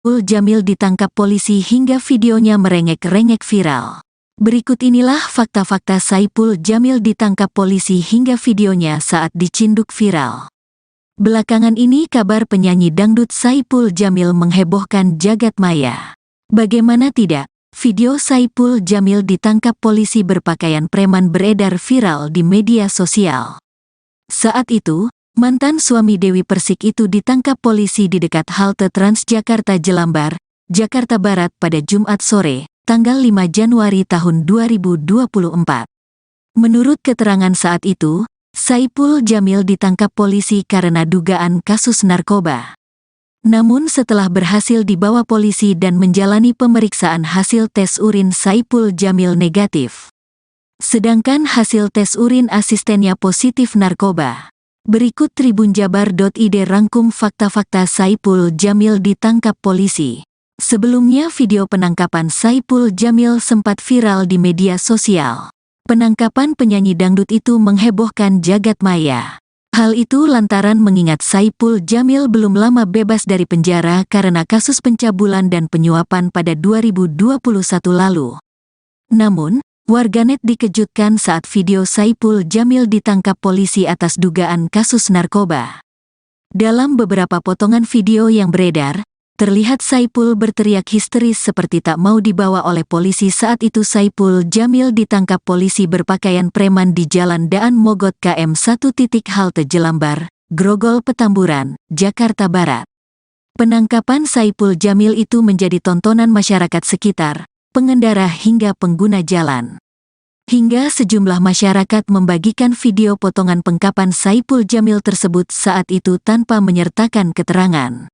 Saipul Jamil ditangkap polisi hingga videonya merengek-rengek viral. Berikut inilah fakta-fakta Saipul Jamil ditangkap polisi hingga videonya saat dicinduk viral. Belakangan ini kabar penyanyi dangdut Saipul Jamil menghebohkan jagat maya. Bagaimana tidak, video Saipul Jamil ditangkap polisi berpakaian preman beredar viral di media sosial. Saat itu, mantan suami Dewi Persik itu ditangkap polisi di dekat halte Transjakarta Jelambar, Jakarta Barat pada Jumat sore, tanggal 5 Januari tahun 2024. Menurut keterangan saat itu, Saipul Jamil ditangkap polisi karena dugaan kasus narkoba. Namun setelah berhasil dibawa polisi dan menjalani pemeriksaan, hasil tes urin Saipul Jamil negatif. Sedangkan hasil tes urin asistennya positif narkoba. Berikut tribunjabar.id rangkum fakta-fakta Saipul Jamil ditangkap polisi. Sebelumnya video penangkapan Saipul Jamil sempat viral di media sosial. Penangkapan penyanyi dangdut itu menghebohkan jagat maya. Hal itu lantaran mengingat Saipul Jamil belum lama bebas dari penjara karena kasus pencabulan dan penyuapan pada 2021 lalu. Namun, warganet dikejutkan saat video Saipul Jamil ditangkap polisi atas dugaan kasus narkoba. Dalam beberapa potongan video yang beredar, terlihat Saipul berteriak histeris seperti tak mau dibawa oleh polisi. Saat itu Saipul Jamil ditangkap polisi berpakaian preman di Jalan Daan Mogot KM 1 halte Jelambar, Grogol Petamburan, Jakarta Barat. Penangkapan Saipul Jamil itu menjadi tontonan masyarakat sekitar, pengendara hingga pengguna jalan. Hingga sejumlah masyarakat membagikan video potongan penangkapan Saipul Jamil tersebut saat itu tanpa menyertakan keterangan.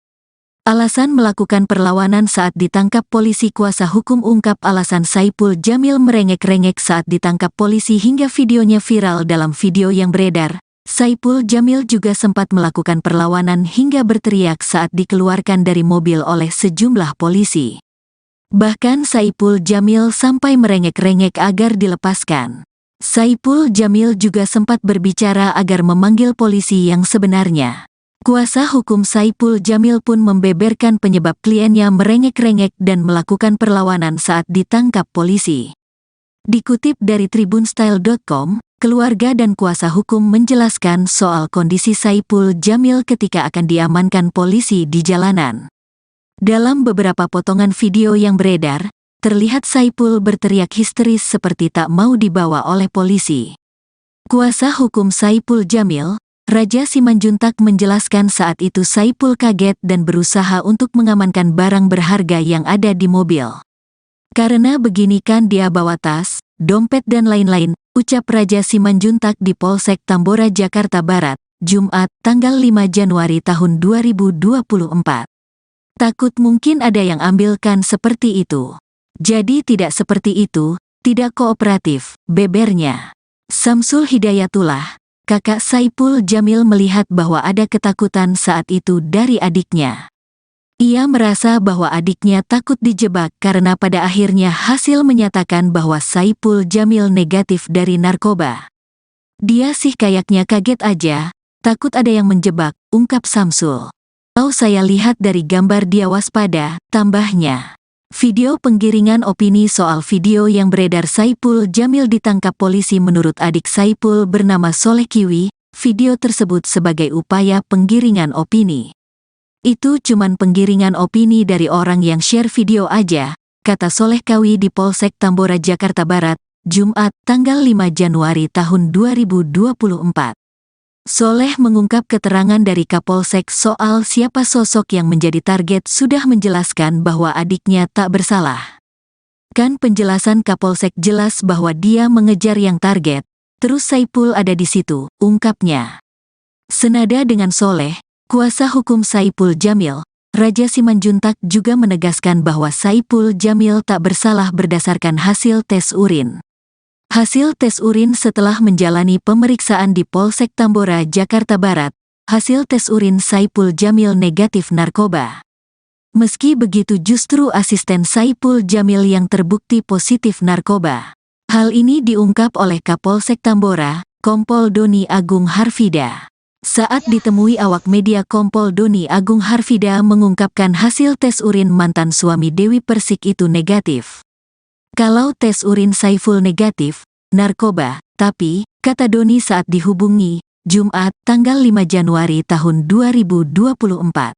Alasan melakukan perlawanan saat ditangkap polisi. Kuasa hukum ungkap alasan Saipul Jamil merengek-rengek saat ditangkap polisi hingga videonya viral. Dalam video yang beredar, Saipul Jamil juga sempat melakukan perlawanan hingga berteriak saat dikeluarkan dari mobil oleh sejumlah polisi. Bahkan Saipul Jamil sampai merengek-rengek agar dilepaskan. Saipul Jamil juga sempat berbicara agar memanggil polisi yang sebenarnya. Kuasa hukum Saipul Jamil pun membeberkan penyebab kliennya merengek-rengek dan melakukan perlawanan saat ditangkap polisi. Dikutip dari tribunstyle.com, keluarga dan kuasa hukum menjelaskan soal kondisi Saipul Jamil ketika akan diamankan polisi di jalanan. Dalam beberapa potongan video yang beredar, terlihat Saipul berteriak histeris seperti tak mau dibawa oleh polisi. Kuasa hukum Saipul Jamil, Raja Simanjuntak, menjelaskan saat itu Saipul kaget dan berusaha untuk mengamankan barang berharga yang ada di mobil. Karena begini kan dia bawa tas, dompet dan lain-lain, ucap Raja Simanjuntak di Polsek Tambora, Jakarta Barat, Jumat, tanggal 5 Januari tahun 2024. Takut mungkin ada yang ambilkan seperti itu. Jadi tidak seperti itu, tidak kooperatif, bebernya. Samsul Hidayatullah, kakak Saipul Jamil, melihat bahwa ada ketakutan saat itu dari adiknya. Ia merasa bahwa adiknya takut dijebak karena pada akhirnya hasil menyatakan bahwa Saipul Jamil negatif dari narkoba. Dia sih kayaknya kaget aja, takut ada yang menjebak, ungkap Samsul. Kalau saya lihat dari gambar dia waspada, tambahnya. Video penggiringan opini soal video yang beredar Saipul Jamil ditangkap polisi. Menurut adik Saipul bernama Soleh Kiwi, video tersebut sebagai upaya penggiringan opini. Itu cuman penggiringan opini dari orang yang share video aja, kata Soleh Kiwi di Polsek Tambora, Jakarta Barat, Jumat, tanggal 5 Januari tahun 2024. Soleh mengungkap keterangan dari Kapolsek soal siapa sosok yang menjadi target, sudah menjelaskan bahwa adiknya tak bersalah. Kan penjelasan Kapolsek jelas bahwa dia mengejar yang target, terus Saipul ada di situ, ungkapnya. Senada dengan Soleh, kuasa hukum Saipul Jamil, Raja Simanjuntak, juga menegaskan bahwa Saipul Jamil tak bersalah berdasarkan hasil tes urin. Hasil tes urin setelah menjalani pemeriksaan di Polsek Tambora, Jakarta Barat, hasil tes urin Saipul Jamil negatif narkoba. Meski begitu justru asisten Saipul Jamil yang terbukti positif narkoba. Hal ini diungkap oleh Kapolsek Tambora, Kompol Doni Agung Harfida. Saat ditemui awak media, Kompol Doni Agung Harvida mengungkapkan hasil tes urin mantan suami Dewi Persik itu negatif. Kalau tes urin Saiful negatif, narkoba, tapi, kata Doni saat dihubungi, Jumat, tanggal 5 Januari tahun 2024.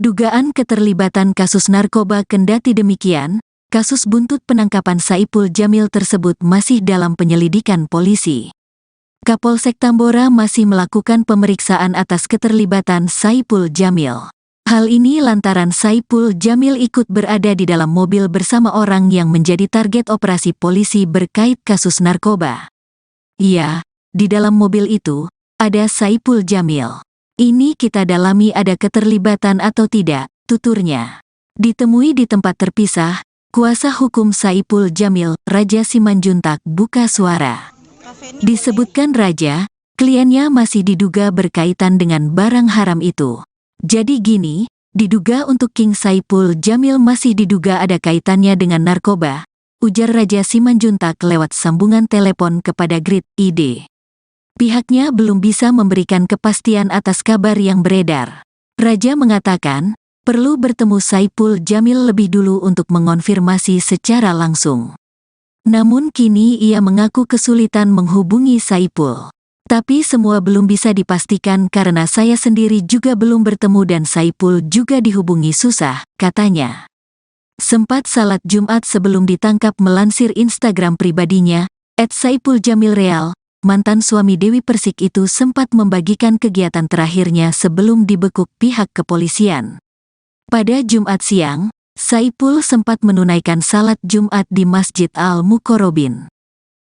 Dugaan keterlibatan kasus narkoba. Kendati demikian, kasus buntut penangkapan Saipul Jamil tersebut masih dalam penyelidikan polisi. Kapolsek Tambora masih melakukan pemeriksaan atas keterlibatan Saipul Jamil. Hal ini lantaran Saipul Jamil ikut berada di dalam mobil bersama orang yang menjadi target operasi polisi berkait kasus narkoba. Ya, di dalam mobil itu, ada Saipul Jamil. Ini kita dalami ada keterlibatan atau tidak, tuturnya. Ditemui di tempat terpisah, kuasa hukum Saipul Jamil, Raja Simanjuntak, buka suara. Disebutkan Raja, kliennya masih diduga berkaitan dengan barang haram itu. Jadi gini, diduga untuk King Saipul Jamil masih diduga ada kaitannya dengan narkoba, ujar Raja Simanjuntak lewat sambungan telepon kepada Grid ID. Pihaknya belum bisa memberikan kepastian atas kabar yang beredar. Raja mengatakan, perlu bertemu Saipul Jamil lebih dulu untuk mengonfirmasi secara langsung. Namun kini ia mengaku kesulitan menghubungi Saipul. Tapi semua belum bisa dipastikan karena saya sendiri juga belum bertemu dan Saipul juga dihubungi susah, katanya. Sempat salat Jumat sebelum ditangkap. Melansir Instagram pribadinya, @SaipulJamilReal, mantan suami Dewi Persik itu sempat membagikan kegiatan terakhirnya sebelum dibekuk pihak kepolisian. Pada Jumat siang, Saipul sempat menunaikan salat Jumat di Masjid Al-Muqarrabin.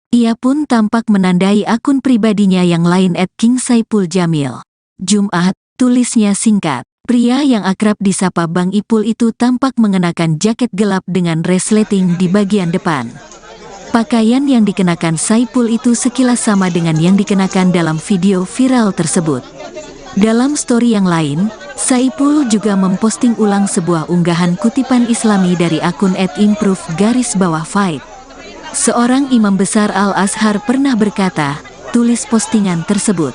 Ia pun tampak menandai akun pribadinya yang lain @KingSaipulJamil. Jumat, tulisnya singkat. Pria yang akrab disapa Bang Ipul itu tampak mengenakan jaket gelap dengan resleting di bagian depan. Pakaian yang dikenakan Saipul itu sekilas sama dengan yang dikenakan dalam video viral tersebut. Dalam story yang lain, Saipul juga memposting ulang sebuah unggahan kutipan Islami dari akun @improve_fight. Seorang imam besar Al-Azhar pernah berkata, tulis postingan tersebut.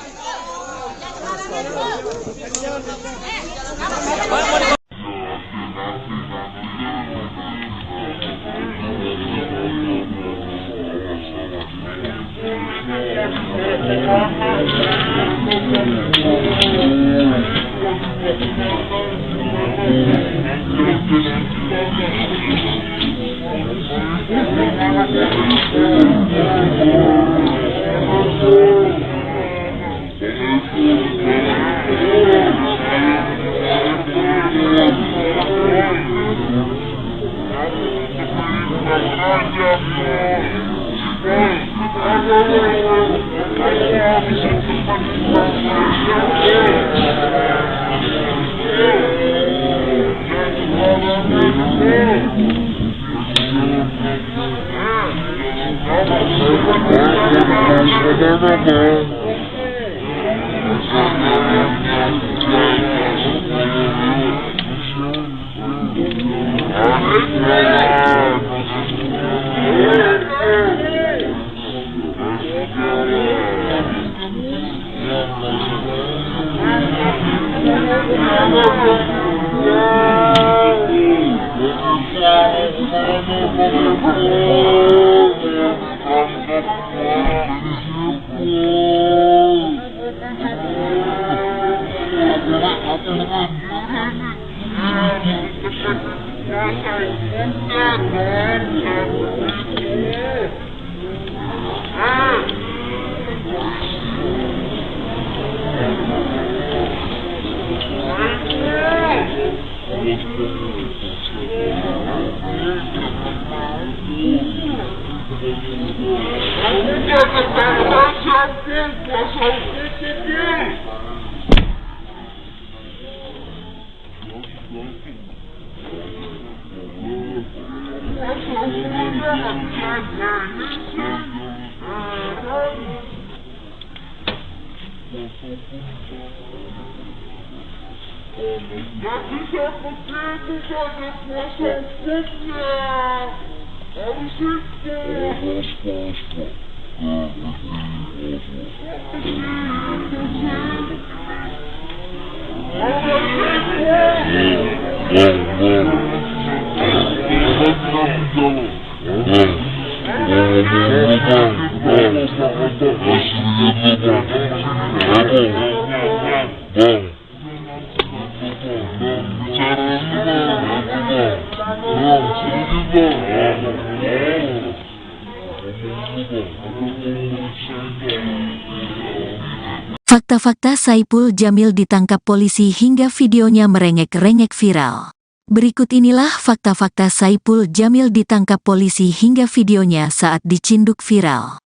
Fakta-fakta Saipul Jamil ditangkap polisi hingga videonya merengek-rengek viral. Berikut inilah fakta-fakta Saipul Jamil ditangkap polisi hingga videonya saat dicinduk viral.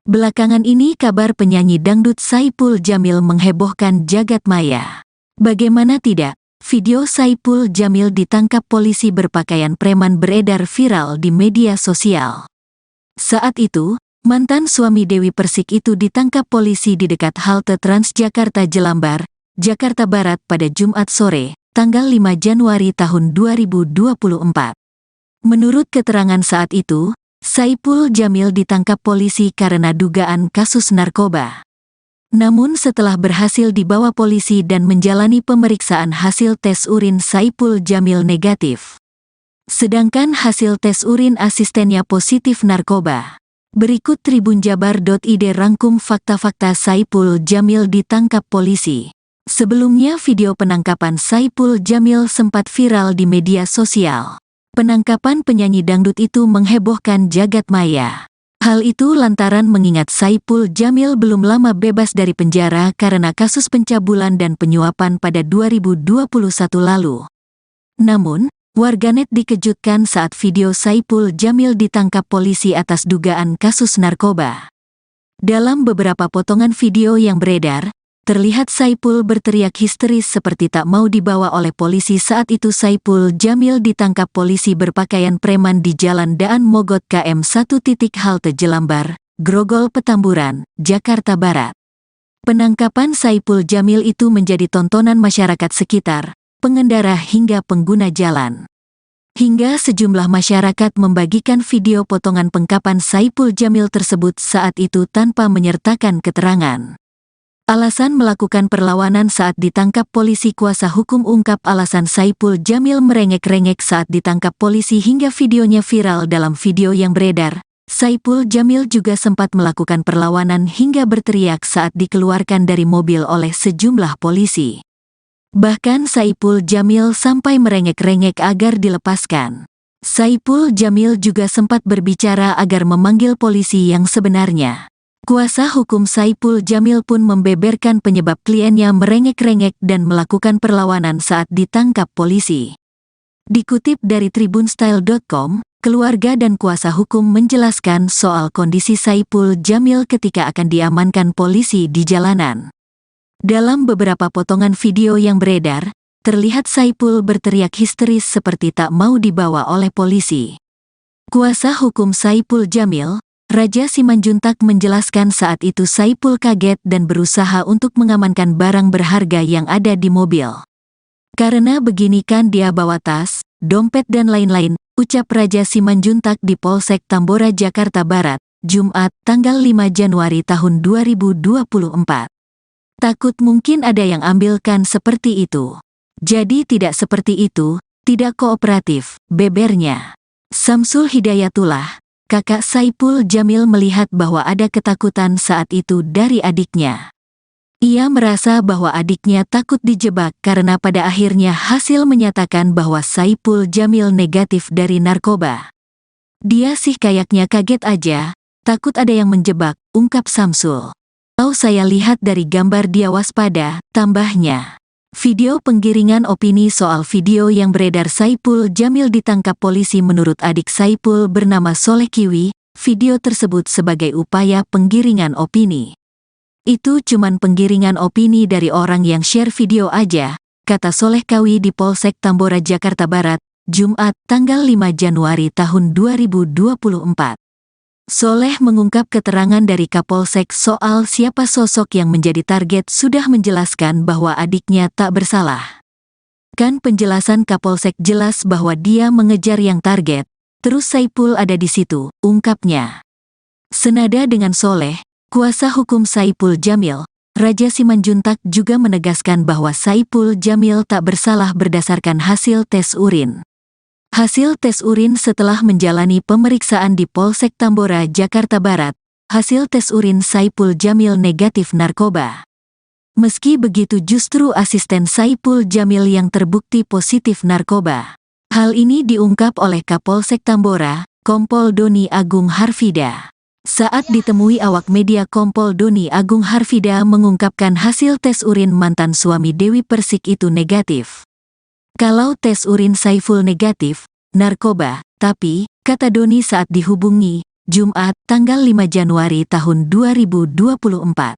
Belakangan ini kabar penyanyi dangdut Saipul Jamil menghebohkan jagat maya. Bagaimana tidak, video Saipul Jamil ditangkap polisi berpakaian preman beredar viral di media sosial. Saat itu, mantan suami Dewi Persik itu ditangkap polisi di dekat halte Transjakarta Jelambar, Jakarta Barat pada Jumat sore, tanggal 5 Januari tahun 2024. Menurut keterangan saat itu, Saipul Jamil ditangkap polisi karena dugaan kasus narkoba. Namun setelah berhasil dibawa polisi dan menjalani pemeriksaan, hasil tes urin Saipul Jamil negatif. Sedangkan hasil tes urin asistennya positif narkoba. Berikut tribunjabar.id rangkum fakta-fakta Saipul Jamil ditangkap polisi. Sebelumnya video penangkapan Saipul Jamil sempat viral di media sosial. Penangkapan penyanyi dangdut itu menghebohkan jagat maya. Hal itu lantaran mengingat Saipul Jamil belum lama bebas dari penjara karena kasus pencabulan dan penyuapan pada 2021 lalu. Namun, warganet dikejutkan saat video Saipul Jamil ditangkap polisi atas dugaan kasus narkoba. Dalam beberapa potongan video yang beredar, terlihat Saipul berteriak histeris seperti tak mau dibawa oleh polisi. Saat itu Saipul Jamil ditangkap polisi berpakaian preman di Jalan Daan Mogot KM 1 halte Jelambar, Grogol Petamburan, Jakarta Barat. Penangkapan Saipul Jamil itu menjadi tontonan masyarakat sekitar, pengendara hingga pengguna jalan. Hingga sejumlah masyarakat membagikan video potongan penangkapan Saipul Jamil tersebut saat itu tanpa menyertakan keterangan. Alasan melakukan perlawanan saat ditangkap polisi. Kuasa hukum ungkap alasan Saipul Jamil merengek-rengek saat ditangkap polisi hingga videonya viral. Dalam video yang beredar, Saipul Jamil juga sempat melakukan perlawanan hingga berteriak saat dikeluarkan dari mobil oleh sejumlah polisi. Bahkan Saipul Jamil sampai merengek-rengek agar dilepaskan. Saipul Jamil juga sempat berbicara agar memanggil polisi yang sebenarnya. Kuasa hukum Saipul Jamil pun membeberkan penyebab kliennya merengek-rengek dan melakukan perlawanan saat ditangkap polisi. Dikutip dari tribunstyle.com, keluarga dan kuasa hukum menjelaskan soal kondisi Saipul Jamil ketika akan diamankan polisi di jalanan. Dalam beberapa potongan video yang beredar, terlihat Saipul berteriak histeris seperti tak mau dibawa oleh polisi. Kuasa hukum Saipul Jamil, Raja Simanjuntak, menjelaskan saat itu Saipul kaget dan berusaha untuk mengamankan barang berharga yang ada di mobil. Karena begini kan dia bawa tas, dompet dan lain-lain, ucap Raja Simanjuntak di Polsek Tambora, Jakarta Barat, Jumat, tanggal 5 Januari tahun 2024. Takut mungkin ada yang ambilkan seperti itu. Jadi tidak seperti itu, tidak kooperatif, bebernya. Samsul Hidayatullah, kakak Saipul Jamil, melihat bahwa ada ketakutan saat itu dari adiknya. Ia merasa bahwa adiknya takut dijebak karena pada akhirnya hasil menyatakan bahwa Saipul Jamil negatif dari narkoba. Dia sih kayaknya kaget aja, takut ada yang menjebak, ungkap Samsul. Kalau saya lihat dari gambar dia waspada, tambahnya. Video penggiringan opini. Soal video yang beredar Saipul Jamil ditangkap polisi, menurut adik Saipul bernama Soleh Kiwi, video tersebut sebagai upaya penggiringan opini. Itu cuman penggiringan opini dari orang yang share video aja, kata Soleh Kiwi di Polsek Tambora, Jakarta Barat, Jumat, tanggal 5 Januari tahun 2024. Soleh mengungkap keterangan dari Kapolsek soal siapa sosok yang menjadi target, sudah menjelaskan bahwa adiknya tak bersalah. Kan penjelasan Kapolsek jelas bahwa dia mengejar yang target, terus Saipul ada di situ, ungkapnya. Senada dengan Soleh, kuasa hukum Saipul Jamil, Raja Simanjuntak juga menegaskan bahwa Saipul Jamil tak bersalah berdasarkan hasil tes urin. Hasil tes urin setelah menjalani pemeriksaan di Polsek Tambora, Jakarta Barat, hasil tes urin Saipul Jamil negatif narkoba. Meski begitu justru asisten Saipul Jamil yang terbukti positif narkoba. Hal ini diungkap oleh Kapolsek Tambora, Kompol Doni Agung Harfida. Saat ditemui awak media, Kompol Doni Agung Harfida mengungkapkan hasil tes urin mantan suami Dewi Persik itu negatif. Kalau tes urin Saiful negatif, narkoba, tapi, kata Doni saat dihubungi, Jumat, tanggal 5 Januari tahun 2024.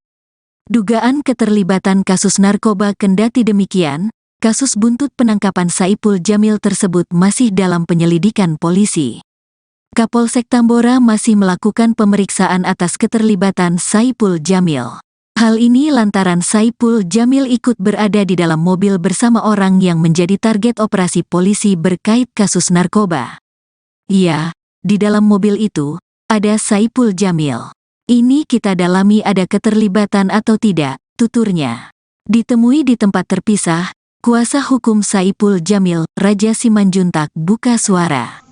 Dugaan keterlibatan kasus narkoba. Kendati demikian, kasus buntut penangkapan Saipul Jamil tersebut masih dalam penyelidikan polisi. Kapolsek Tambora masih melakukan pemeriksaan atas keterlibatan Saipul Jamil. Hal ini lantaran Saipul Jamil ikut berada di dalam mobil bersama orang yang menjadi target operasi polisi berkait kasus narkoba. Ya, di dalam mobil itu, ada Saipul Jamil. Ini kita dalami ada keterlibatan atau tidak, tuturnya. Ditemui di tempat terpisah, kuasa hukum Saipul Jamil, Raja Simanjuntak, buka suara.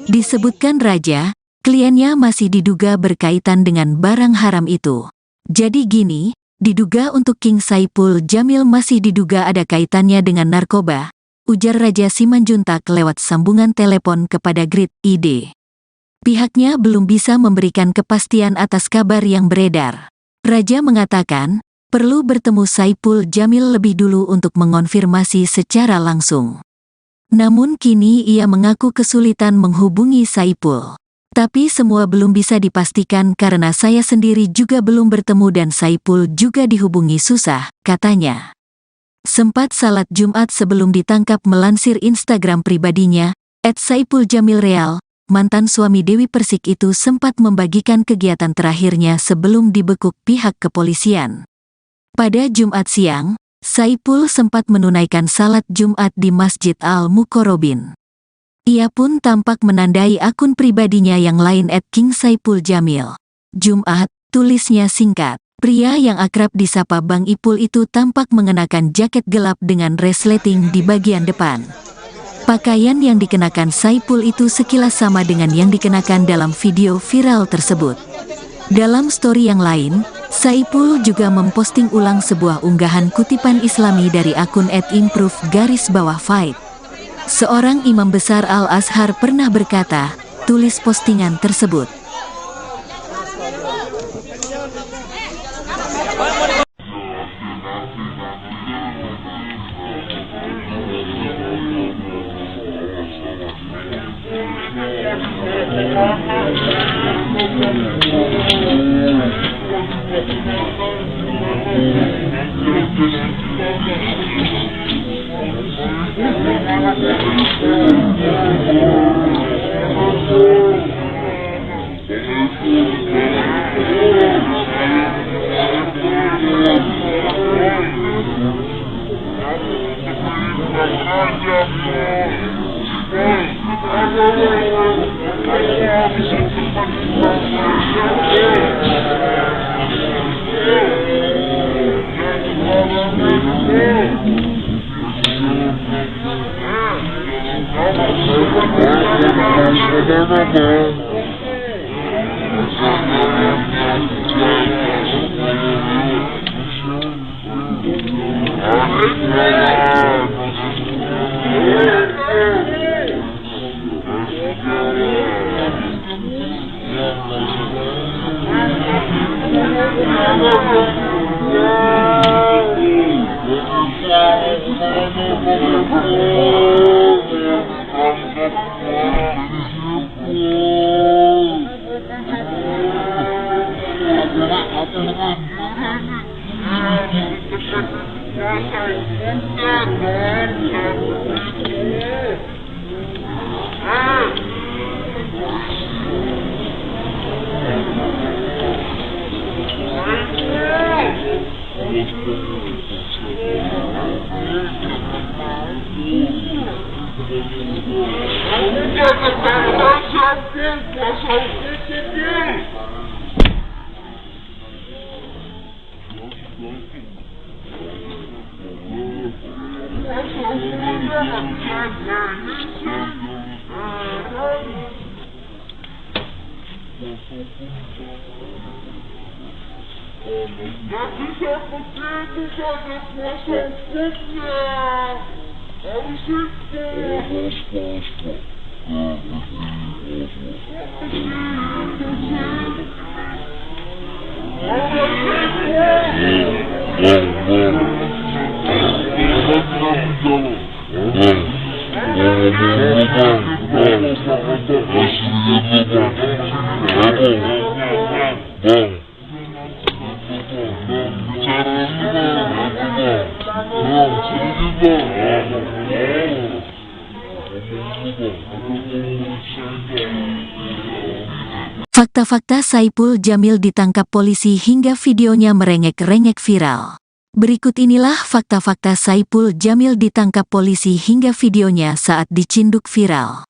Disebutkan Raja, kliennya masih diduga berkaitan dengan barang haram itu. Jadi gini, diduga untuk King Saipul Jamil masih diduga ada kaitannya dengan narkoba, ujar Raja Simanjuntak lewat sambungan telepon kepada Grid ID. Pihaknya belum bisa memberikan kepastian atas kabar yang beredar. Raja mengatakan, perlu bertemu Saipul Jamil lebih dulu untuk mengonfirmasi secara langsung. Namun kini ia mengaku kesulitan menghubungi Saipul. Tapi semua belum bisa dipastikan karena saya sendiri juga belum bertemu dan Saipul juga dihubungi susah, katanya. Sempat salat Jumat sebelum ditangkap. Melansir Instagram pribadinya, @SaipulJamilReal, mantan suami Dewi Persik itu sempat membagikan kegiatan terakhirnya sebelum dibekuk pihak kepolisian. Pada Jumat siang, Saipul sempat menunaikan salat Jumat di Masjid Al-Muqarrabin. Ia pun tampak menandai akun pribadinya yang lain @KingSaipulJamil. Jumat, tulisnya singkat. Pria yang akrab disapa Bang Ipul itu tampak mengenakan jaket gelap dengan resleting di bagian depan. Pakaian yang dikenakan Saipul itu sekilas sama dengan yang dikenakan dalam video viral tersebut. Dalam story yang lain, Saipul juga memposting ulang sebuah unggahan kutipan Islami dari akun @improve_fight. Seorang imam besar Al-Azhar pernah berkata, tulis postingan tersebut. Nggak bisa begitu saja kuasa hukumnya. Harus itu. Fakta-fakta Saipul Jamil ditangkap polisi hingga videonya merengek-rengek viral. Berikut inilah fakta-fakta Saipul Jamil ditangkap polisi hingga videonya saat dicinduk viral.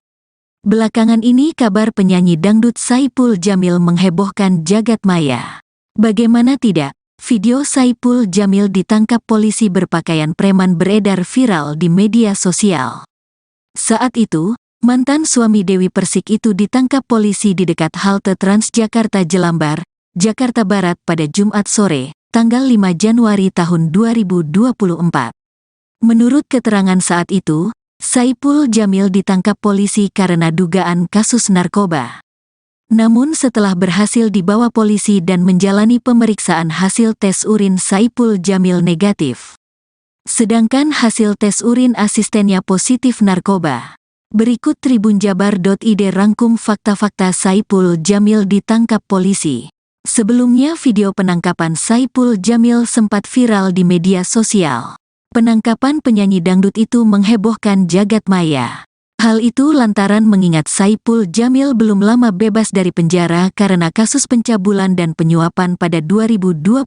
Belakangan ini kabar penyanyi dangdut Saipul Jamil menghebohkan jagat maya. Bagaimana tidak, video Saipul Jamil ditangkap polisi berpakaian preman beredar viral di media sosial. Saat itu, mantan suami Dewi Persik itu ditangkap polisi di dekat halte Transjakarta Jelambar, Jakarta Barat pada Jumat sore, tanggal 5 Januari tahun 2024. Menurut keterangan saat itu, Saipul Jamil ditangkap polisi karena dugaan kasus narkoba. Namun setelah berhasil dibawa polisi dan menjalani pemeriksaan, hasil tes urin Saipul Jamil negatif. Sedangkan hasil tes urin asistennya positif narkoba. Berikut tribunjabar.id rangkum fakta-fakta Saipul Jamil ditangkap polisi. Sebelumnya video penangkapan Saipul Jamil sempat viral di media sosial. Penangkapan penyanyi dangdut itu menghebohkan jagat maya. Hal itu lantaran mengingat Saipul Jamil belum lama bebas dari penjara karena kasus pencabulan dan penyuapan pada 2021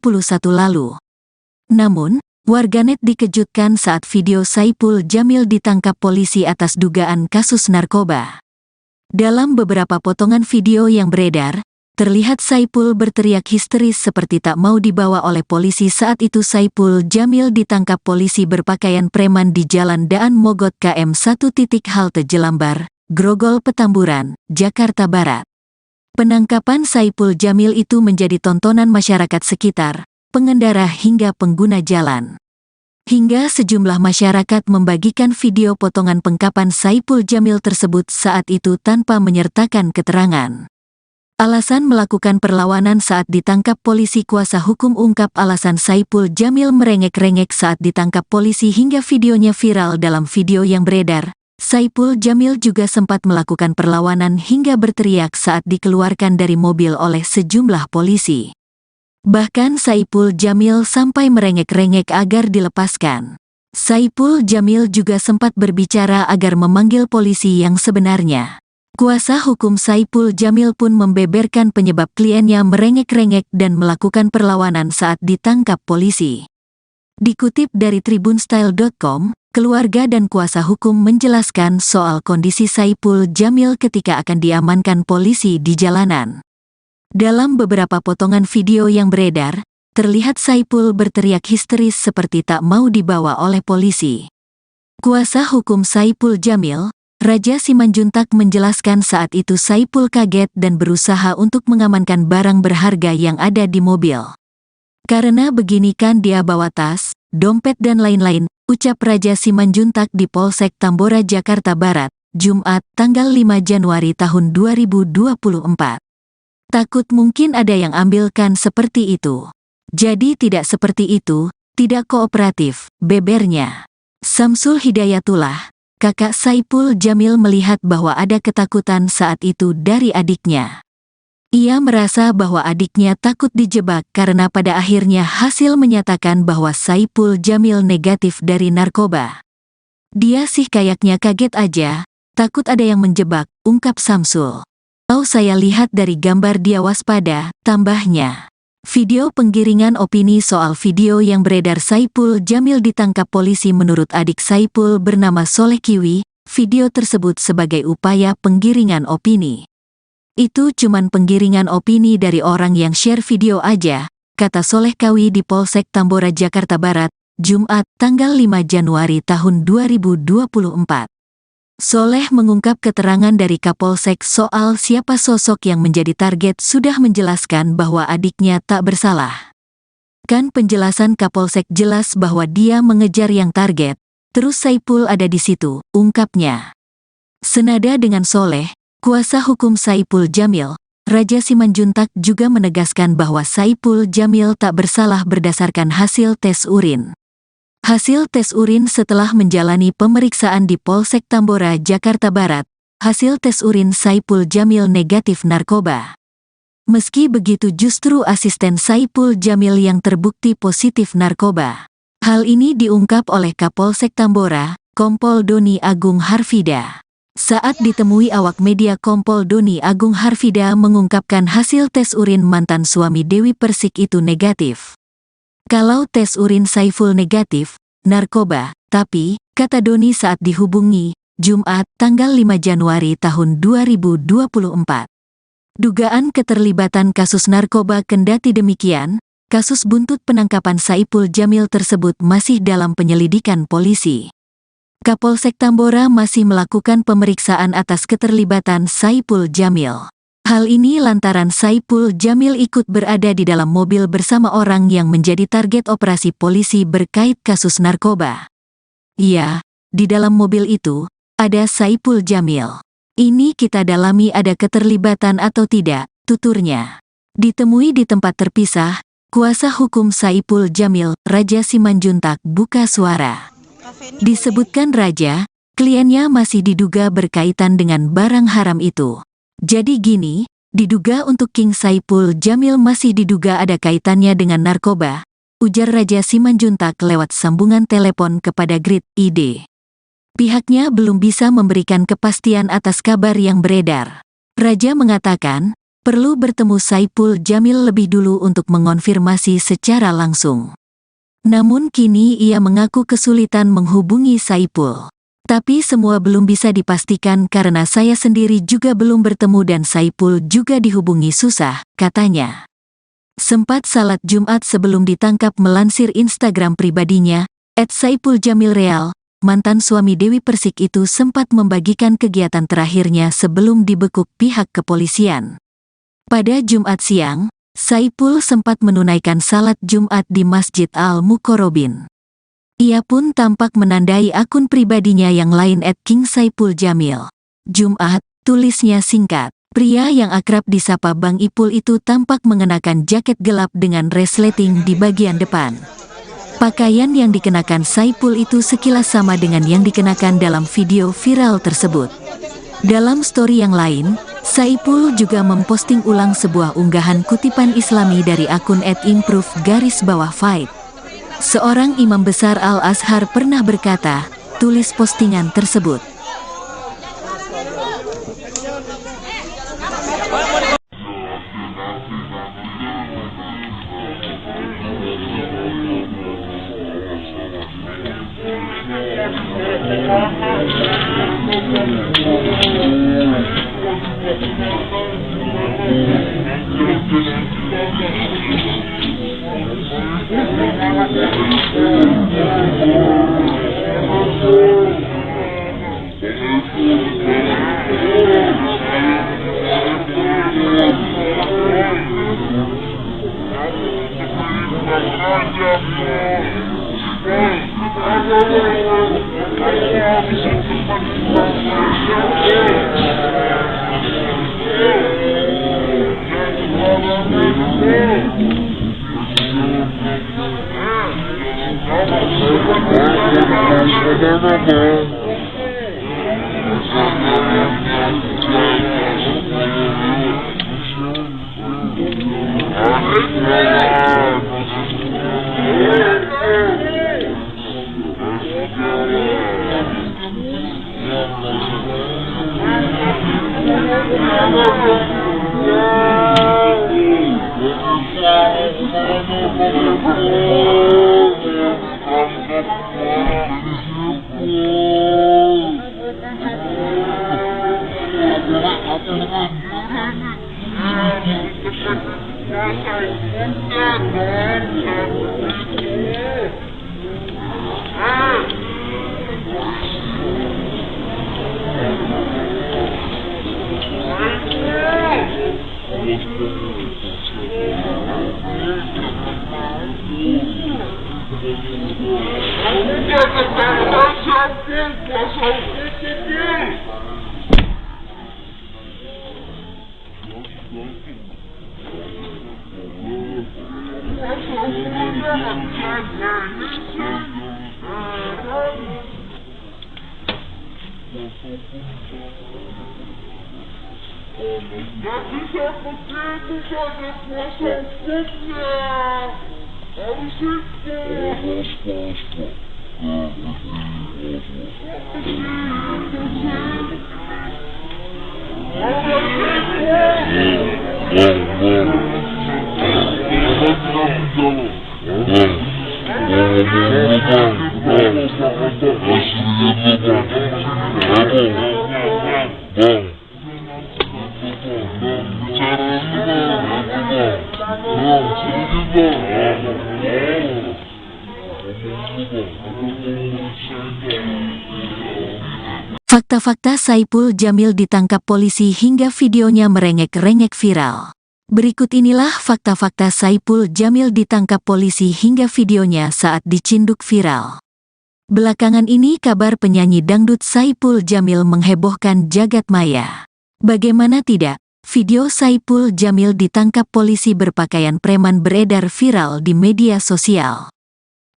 lalu. Namun, warganet dikejutkan saat video Saipul Jamil ditangkap polisi atas dugaan kasus narkoba. Dalam beberapa potongan video yang beredar, terlihat Saipul berteriak histeris seperti tak mau dibawa oleh polisi. Saat itu Saipul Jamil ditangkap polisi berpakaian preman di Jalan Daan Mogot KM 1 halte Jelambar, Grogol Petamburan, Jakarta Barat. Penangkapan Saipul Jamil itu menjadi tontonan masyarakat sekitar, pengendara hingga pengguna jalan. Hingga sejumlah masyarakat membagikan video potongan pengkapan Saipul Jamil tersebut saat itu tanpa menyertakan keterangan. Alasan melakukan perlawanan saat ditangkap polisi. Kuasa hukum ungkap alasan Saipul Jamil merengek-rengek saat ditangkap polisi hingga videonya viral. Dalam video yang beredar, Saipul Jamil juga sempat melakukan perlawanan hingga berteriak saat dikeluarkan dari mobil oleh sejumlah polisi. Bahkan Saipul Jamil sampai merengek-rengek agar dilepaskan. Saipul Jamil juga sempat berbicara agar memanggil polisi yang sebenarnya. Kuasa hukum Saipul Jamil pun membeberkan penyebab kliennya merengek-rengek dan melakukan perlawanan saat ditangkap polisi. Dikutip dari tribunstyle.com, keluarga dan kuasa hukum menjelaskan soal kondisi Saipul Jamil ketika akan diamankan polisi di jalanan. Dalam beberapa potongan video yang beredar, terlihat Saipul berteriak histeris seperti tak mau dibawa oleh polisi. Kuasa hukum Saipul Jamil, Raja Simanjuntak, menjelaskan saat itu Saipul kaget dan berusaha untuk mengamankan barang berharga yang ada di mobil. Karena begini kan dia bawa tas, dompet dan lain-lain, ucap Raja Simanjuntak di Polsek Tambora, Jakarta Barat, Jumat, tanggal 5 Januari tahun 2024. Takut mungkin ada yang ambilkan seperti itu. Jadi tidak seperti itu, tidak kooperatif, bebernya. Samsul Hidayatullah, kakak Saipul Jamil, melihat bahwa ada ketakutan saat itu dari adiknya. Ia merasa bahwa adiknya takut dijebak karena pada akhirnya hasil menyatakan bahwa Saipul Jamil negatif dari narkoba. Dia sih kayaknya kaget aja, takut ada yang menjebak, ungkap Samsul. Kalau saya lihat dari gambar dia waspada, tambahnya. Video penggiringan opini. Soal video yang beredar Saipul Jamil ditangkap polisi, menurut adik Saipul bernama Soleh Kiwi, video tersebut sebagai upaya penggiringan opini. Itu cuman penggiringan opini dari orang yang share video aja, kata Soleh Kiwi di Polsek Tambora, Jakarta Barat, Jumat, tanggal 5 Januari tahun 2024. Soleh mengungkap keterangan dari Kapolsek soal siapa sosok yang menjadi target sudah menjelaskan bahwa adiknya tak bersalah. Kan penjelasan Kapolsek jelas bahwa dia mengejar yang target, terus Saipul ada di situ, ungkapnya. Senada dengan Soleh, kuasa hukum Saipul Jamil, Raja Simanjuntak juga menegaskan bahwa Saipul Jamil tak bersalah berdasarkan hasil tes urin. Hasil tes urin setelah menjalani pemeriksaan di Polsek Tambora, Jakarta Barat, hasil tes urin Saipul Jamil negatif narkoba. Meski begitu justru asisten Saipul Jamil yang terbukti positif narkoba. Hal ini diungkap oleh Kapolsek Tambora, Kompol Doni Agung Harfida. Saat ditemui awak media, Kompol Doni Agung Harfida mengungkapkan hasil tes urin mantan suami Dewi Persik itu negatif. Kalau tes urin Saiful negatif, narkoba, tapi, kata Doni saat dihubungi, Jumat, tanggal 5 Januari tahun 2024. Dugaan keterlibatan kasus narkoba. Kendati demikian, kasus buntut penangkapan Saipul Jamil tersebut masih dalam penyelidikan polisi. Kapolsek Tambora masih melakukan pemeriksaan atas keterlibatan Saipul Jamil. Hal ini lantaran Saipul Jamil ikut berada di dalam mobil bersama orang yang menjadi target operasi polisi berkait kasus narkoba. Ya, di dalam mobil itu, ada Saipul Jamil. Ini kita dalami ada keterlibatan atau tidak, tuturnya. Ditemui di tempat terpisah, kuasa hukum Saipul Jamil, Raja Simanjuntak, buka suara. Disebutkan Raja, kliennya masih diduga berkaitan dengan barang haram itu. Jadi gini, diduga untuk King Saipul Jamil masih diduga ada kaitannya dengan narkoba, ujar Raja Simanjuntak lewat sambungan telepon kepada Grid ID. Pihaknya belum bisa memberikan kepastian atas kabar yang beredar. Raja mengatakan, perlu bertemu Saipul Jamil lebih dulu untuk mengonfirmasi secara langsung. Namun kini ia mengaku kesulitan menghubungi Saipul. Tapi semua belum bisa dipastikan karena saya sendiri juga belum bertemu dan Saipul juga dihubungi susah, katanya. Sempat salat Jumat sebelum ditangkap. Melansir Instagram pribadinya, @SaipulJamilReal, mantan suami Dewi Persik itu sempat membagikan kegiatan terakhirnya sebelum dibekuk pihak kepolisian. Pada Jumat siang, Saipul sempat menunaikan salat Jumat di Masjid Al-Muqarrabin. Ia pun tampak menandai akun pribadinya yang lain @KingSaipulJamil. Jumat, tulisnya singkat. Pria yang akrab disapa Bang Ipul itu tampak mengenakan jaket gelap dengan resleting di bagian depan. Pakaian yang dikenakan Saipul itu sekilas sama dengan yang dikenakan dalam video viral tersebut. Dalam story yang lain, Saipul juga memposting ulang sebuah unggahan kutipan Islami dari akun @improve_fight. Seorang imam besar Al-Azhar pernah berkata, tulis postingan tersebut. Já bisa begitu saja kuasa hukumnya. Harus itu. Fakta-fakta Saipul Jamil ditangkap polisi hingga videonya merengek-rengek viral. Berikut inilah fakta-fakta Saipul Jamil ditangkap polisi hingga videonya saat dicinduk viral. Belakangan ini kabar penyanyi dangdut Saipul Jamil menghebohkan jagat maya. Bagaimana tidak, video Saipul Jamil ditangkap polisi berpakaian preman beredar viral di media sosial.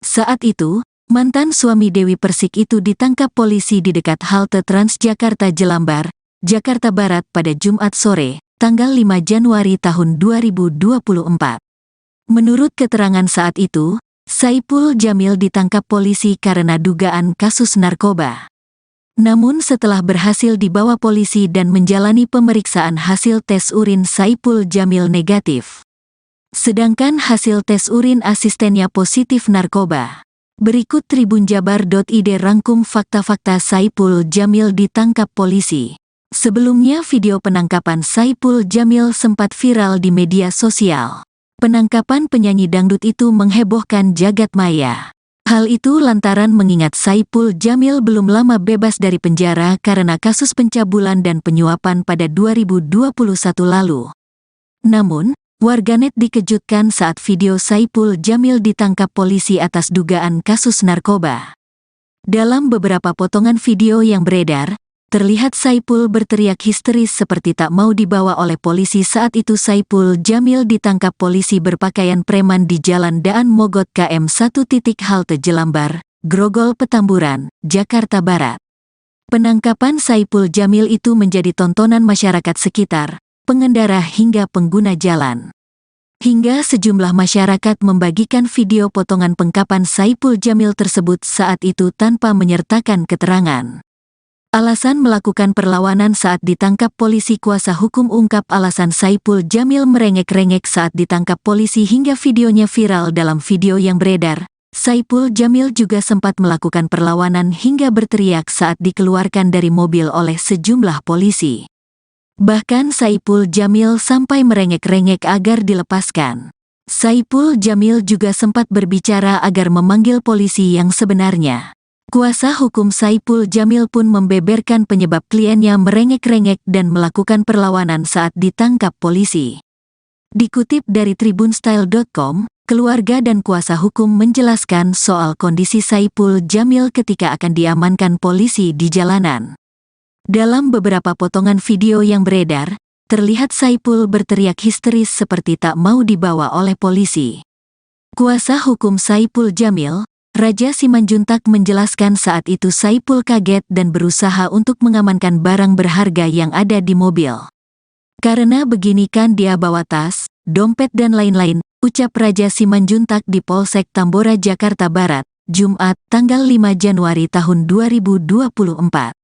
Saat itu, mantan suami Dewi Persik itu ditangkap polisi di dekat halte Transjakarta Jelambar, Jakarta Barat pada Jumat sore, tanggal 5 Januari tahun 2024. Menurut keterangan saat itu, Saipul Jamil ditangkap polisi karena dugaan kasus narkoba. Namun setelah berhasil dibawa polisi dan menjalani pemeriksaan, hasil tes urin Saipul Jamil negatif. Sedangkan hasil tes urin asistennya positif narkoba. Berikut tribunjabar.id rangkum fakta-fakta Saipul Jamil ditangkap polisi. Sebelumnya video penangkapan Saipul Jamil sempat viral di media sosial. Penangkapan penyanyi dangdut itu menghebohkan jagat maya. Hal itu lantaran mengingat Saipul Jamil belum lama bebas dari penjara karena kasus pencabulan dan penyuapan pada 2021 lalu. Namun, warganet dikejutkan saat video Saipul Jamil ditangkap polisi atas dugaan kasus narkoba. Dalam beberapa potongan video yang beredar, terlihat Saipul berteriak histeris seperti tak mau dibawa oleh polisi. Saat itu Saipul Jamil ditangkap polisi berpakaian preman di Jalan Daan Mogot KM 1. Halte Jelambar, Grogol Petamburan, Jakarta Barat. Penangkapan Saipul Jamil itu menjadi tontonan masyarakat sekitar, pengendara hingga pengguna jalan. Hingga sejumlah masyarakat membagikan video potongan penangkapan Saipul Jamil tersebut saat itu tanpa menyertakan keterangan. Alasan melakukan perlawanan saat ditangkap polisi. Kuasa hukum ungkap alasan Saipul Jamil merengek-rengek saat ditangkap polisi hingga videonya viral. Dalam video yang beredar, Saipul Jamil juga sempat melakukan perlawanan hingga berteriak saat dikeluarkan dari mobil oleh sejumlah polisi. Bahkan Saipul Jamil sampai merengek-rengek agar dilepaskan. Saipul Jamil juga sempat berbicara agar memanggil polisi yang sebenarnya. Kuasa hukum Saipul Jamil pun membeberkan penyebab kliennya merengek-rengek dan melakukan perlawanan saat ditangkap polisi. Dikutip dari tribunstyle.com, keluarga dan kuasa hukum menjelaskan soal kondisi Saipul Jamil ketika akan diamankan polisi di jalanan. Dalam beberapa potongan video yang beredar, terlihat Saipul berteriak histeris seperti tak mau dibawa oleh polisi. Kuasa hukum Saipul Jamil, Raja Simanjuntak, menjelaskan saat itu Saipul kaget dan berusaha untuk mengamankan barang berharga yang ada di mobil. Karena begini kan dia bawa tas, dompet dan lain-lain, ucap Raja Simanjuntak di Polsek Tambora, Jakarta Barat, Jumat, tanggal 5 Januari tahun 2024.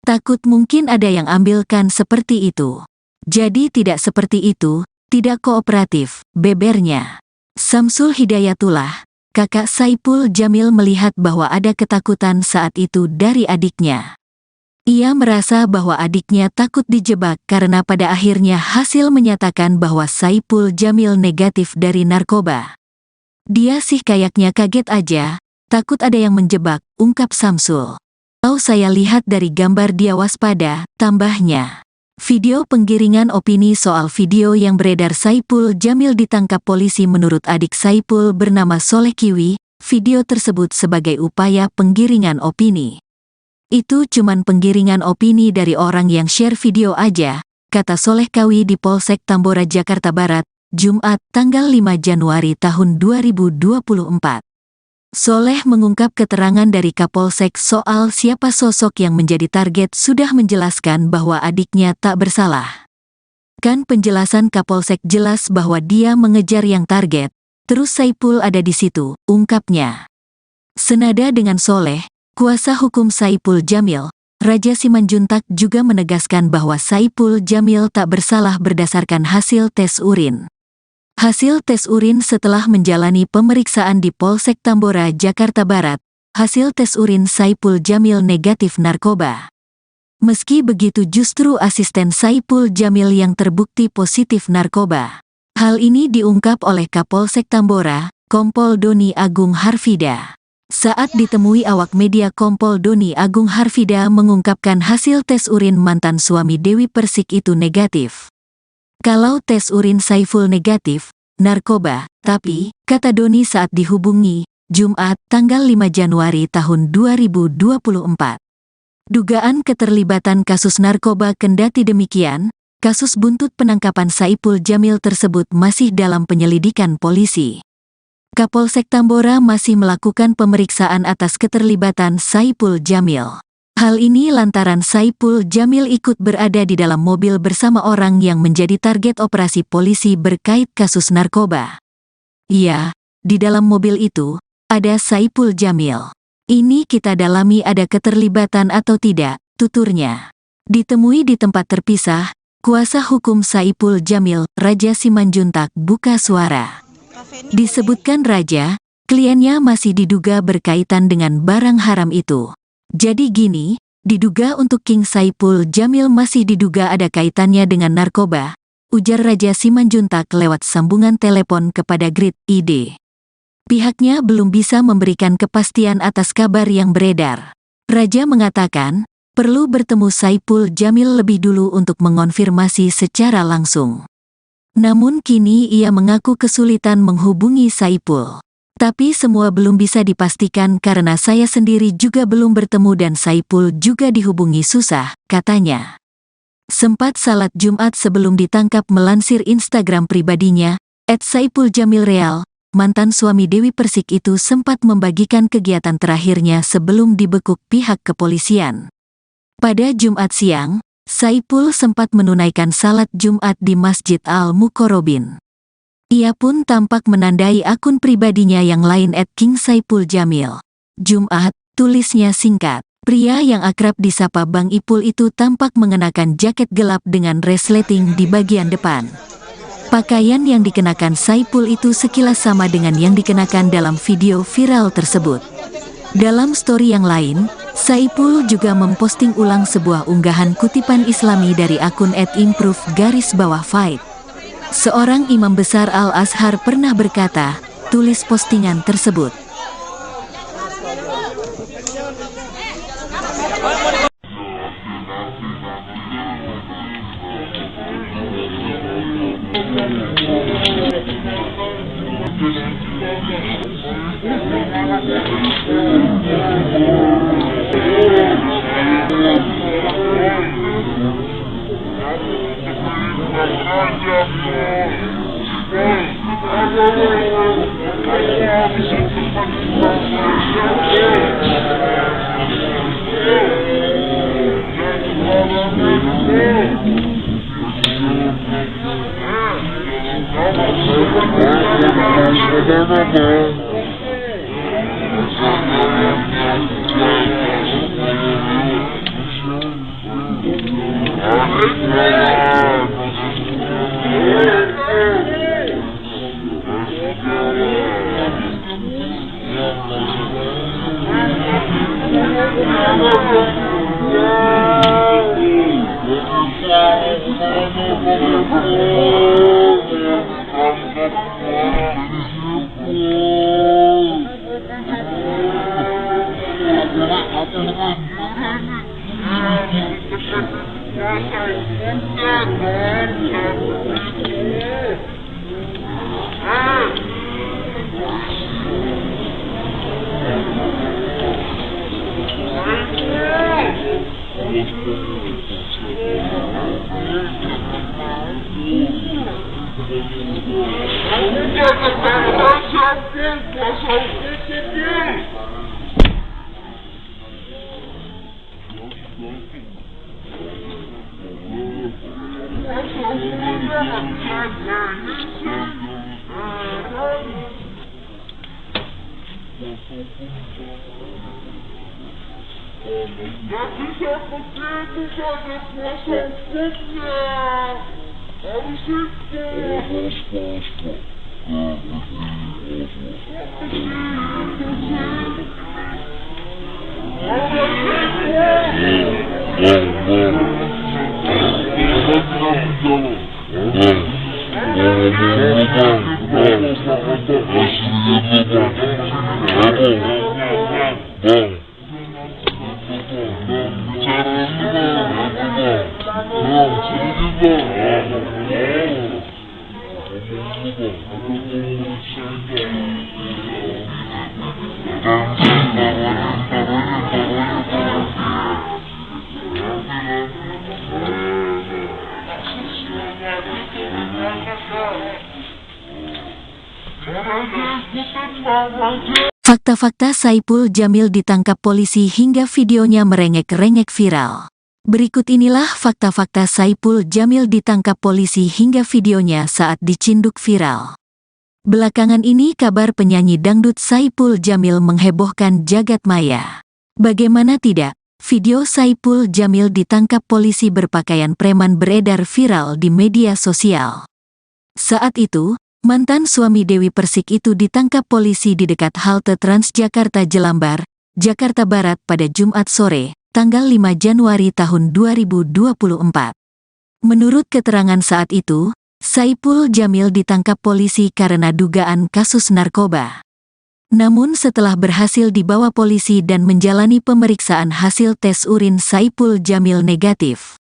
Takut mungkin ada yang ambilkan seperti itu. Jadi tidak seperti itu, tidak kooperatif, bebernya. Samsul Hidayatullah, kakak Saipul Jamil, melihat bahwa ada ketakutan saat itu dari adiknya. Ia merasa bahwa adiknya takut dijebak karena pada akhirnya hasil menyatakan bahwa Saipul Jamil negatif dari narkoba. Dia sih kayaknya kaget aja, takut ada yang menjebak, ungkap Samsul. Kalau saya lihat dari gambar dia waspada, tambahnya. Video penggiringan opini soal video yang beredar Saipul Jamil ditangkap polisi. Menurut adik Saipul bernama Soleh Kiwi, video tersebut sebagai upaya penggiringan opini. Itu cuman penggiringan opini dari orang yang share video aja, kata Soleh Kawi di Polsek Tambora, Jakarta Barat, Jumat, tanggal 5 Januari tahun 2024. Soleh mengungkap keterangan dari Kapolsek soal siapa sosok yang menjadi target sudah menjelaskan bahwa adiknya tak bersalah. Kan penjelasan Kapolsek jelas bahwa dia mengejar yang target, terus Saipul ada di situ, ungkapnya. Senada dengan Soleh, kuasa hukum Saipul Jamil, Raja Simanjuntak juga menegaskan bahwa Saipul Jamil tak bersalah berdasarkan hasil tes urin. Hasil tes urin setelah menjalani pemeriksaan di Polsek Tambora, Jakarta Barat, hasil tes urin Saipul Jamil negatif narkoba. Meski begitu justru asisten Saipul Jamil yang terbukti positif narkoba. Hal ini diungkap oleh Kapolsek Tambora, Kompol Doni Agung Harfida. Saat ditemui awak media, Kompol Doni Agung Harfida mengungkapkan hasil tes urin mantan suami Dewi Persik itu negatif. Kalau tes urin Saiful negatif, narkoba, tapi, kata Doni saat dihubungi, Jumat, tanggal 5 Januari tahun 2024. Dugaan keterlibatan kasus narkoba. Kendati demikian, kasus buntut penangkapan Saipul Jamil tersebut masih dalam penyelidikan polisi. Kapolsek Tambora masih melakukan pemeriksaan atas keterlibatan Saipul Jamil. Hal ini lantaran Saipul Jamil ikut berada di dalam mobil bersama orang yang menjadi target operasi polisi berkait kasus narkoba. Iya, di dalam mobil itu, ada Saipul Jamil. Ini kita dalami ada keterlibatan atau tidak, tuturnya. Ditemui di tempat terpisah, kuasa hukum Saipul Jamil, Raja Simanjuntak, buka suara. Disebutkan Raja, kliennya masih diduga berkaitan dengan barang haram itu. Jadi gini, diduga untuk King Saipul Jamil masih diduga ada kaitannya dengan narkoba, ujar Raja Simanjuntak lewat sambungan telepon kepada Grid ID. Pihaknya belum bisa memberikan kepastian atas kabar yang beredar. Raja mengatakan, perlu bertemu Saipul Jamil lebih dulu untuk mengonfirmasi secara langsung. Namun kini ia mengaku kesulitan menghubungi Saipul. Tapi semua belum bisa dipastikan karena saya sendiri juga belum bertemu dan Saipul juga dihubungi susah, katanya. Sempat salat Jumat sebelum ditangkap. Melansir Instagram pribadinya, @SaipulJamilReal, mantan suami Dewi Persik itu sempat membagikan kegiatan terakhirnya sebelum dibekuk pihak kepolisian. Pada Jumat siang, Saipul sempat menunaikan salat Jumat di Masjid Al-Muqarrabin. Ia pun tampak menandai akun pribadinya yang lain @KingSaipulJamil. Jumat, tulisnya singkat. Pria yang akrab disapa Bang Ipul itu tampak mengenakan jaket gelap dengan resleting di bagian depan. Pakaian yang dikenakan Saipul itu sekilas sama dengan yang dikenakan dalam video viral tersebut. Dalam story yang lain, Saipul juga memposting ulang sebuah unggahan kutipan Islami dari akun @improve_fight. Seorang imam besar Al-Azhar pernah berkata, tulis postingan tersebut. Kamu jangan marah siapa kuasa hukummu. Kuasa hukum jangan jaga Gak bisa begitu pada kuasa hukumnya. Harus itu. Fakta-fakta Saipul Jamil ditangkap polisi hingga videonya merengek-rengek viral. Berikut inilah fakta-fakta Saipul Jamil ditangkap polisi hingga videonya saat dicinduk viral. Belakangan ini kabar penyanyi dangdut Saipul Jamil menghebohkan jagat maya. Bagaimana tidak, video Saipul Jamil ditangkap polisi berpakaian preman beredar viral di media sosial. Saat itu, mantan suami Dewi Persik itu ditangkap polisi di dekat halte Transjakarta Jelambar, Jakarta Barat pada Jumat sore, tanggal 5 Januari tahun 2024. Menurut keterangan saat itu, Saipul Jamil ditangkap polisi karena dugaan kasus narkoba. Namun setelah berhasil dibawa polisi dan menjalani pemeriksaan, hasil tes urin Saipul Jamil negatif.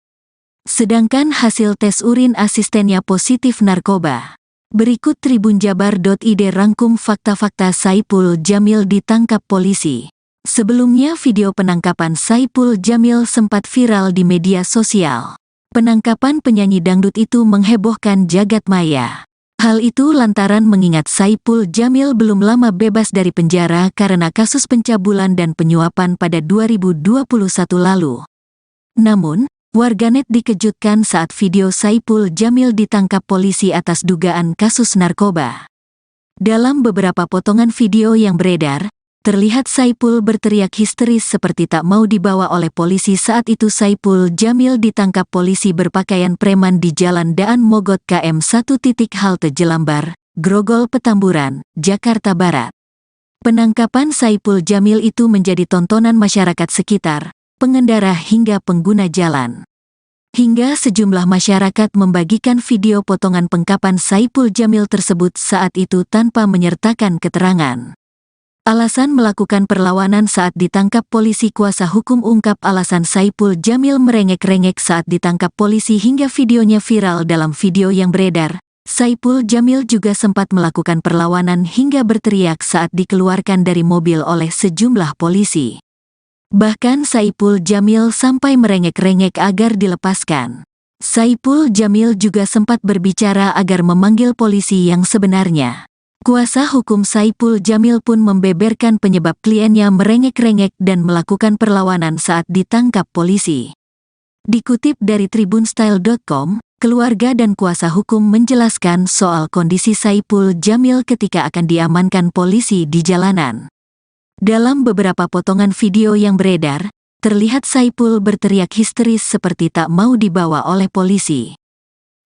Sedangkan hasil tes urin asistennya positif narkoba. Berikut tribunjabar.id rangkum fakta-fakta Saipul Jamil ditangkap polisi. Sebelumnya video penangkapan Saipul Jamil sempat viral di media sosial. Penangkapan penyanyi dangdut itu menghebohkan jagat maya. Hal itu lantaran mengingat Saipul Jamil belum lama bebas dari penjara karena kasus pencabulan dan penyuapan pada 2021 lalu. Namun, warganet dikejutkan saat video Saipul Jamil ditangkap polisi atas dugaan kasus narkoba. Dalam beberapa potongan video yang beredar, terlihat Saipul berteriak histeris seperti tak mau dibawa oleh polisi. Saat itu Saipul Jamil ditangkap polisi berpakaian preman di Jalan Daan Mogot KM 1. Halte Jelambar, Grogol Petamburan, Jakarta Barat. Penangkapan Saipul Jamil itu menjadi tontonan masyarakat sekitar, pengendara hingga pengguna jalan. Hingga sejumlah masyarakat membagikan video potongan penangkapan Saipul Jamil tersebut saat itu tanpa menyertakan keterangan. Alasan melakukan perlawanan saat ditangkap polisi. Kuasa hukum ungkap alasan Saipul Jamil merengek-rengek saat ditangkap polisi hingga videonya viral. Dalam video yang beredar, Saipul Jamil juga sempat melakukan perlawanan hingga berteriak saat dikeluarkan dari mobil oleh sejumlah polisi. Bahkan Saipul Jamil sampai merengek-rengek agar dilepaskan. Saipul Jamil juga sempat berbicara agar memanggil polisi yang sebenarnya. Kuasa hukum Saipul Jamil pun membeberkan penyebab kliennya merengek-rengek dan melakukan perlawanan saat ditangkap polisi. Dikutip dari tribunstyle.com, keluarga dan kuasa hukum menjelaskan soal kondisi Saipul Jamil ketika akan diamankan polisi di jalanan. Dalam beberapa potongan video yang beredar, terlihat Saipul berteriak histeris seperti tak mau dibawa oleh polisi.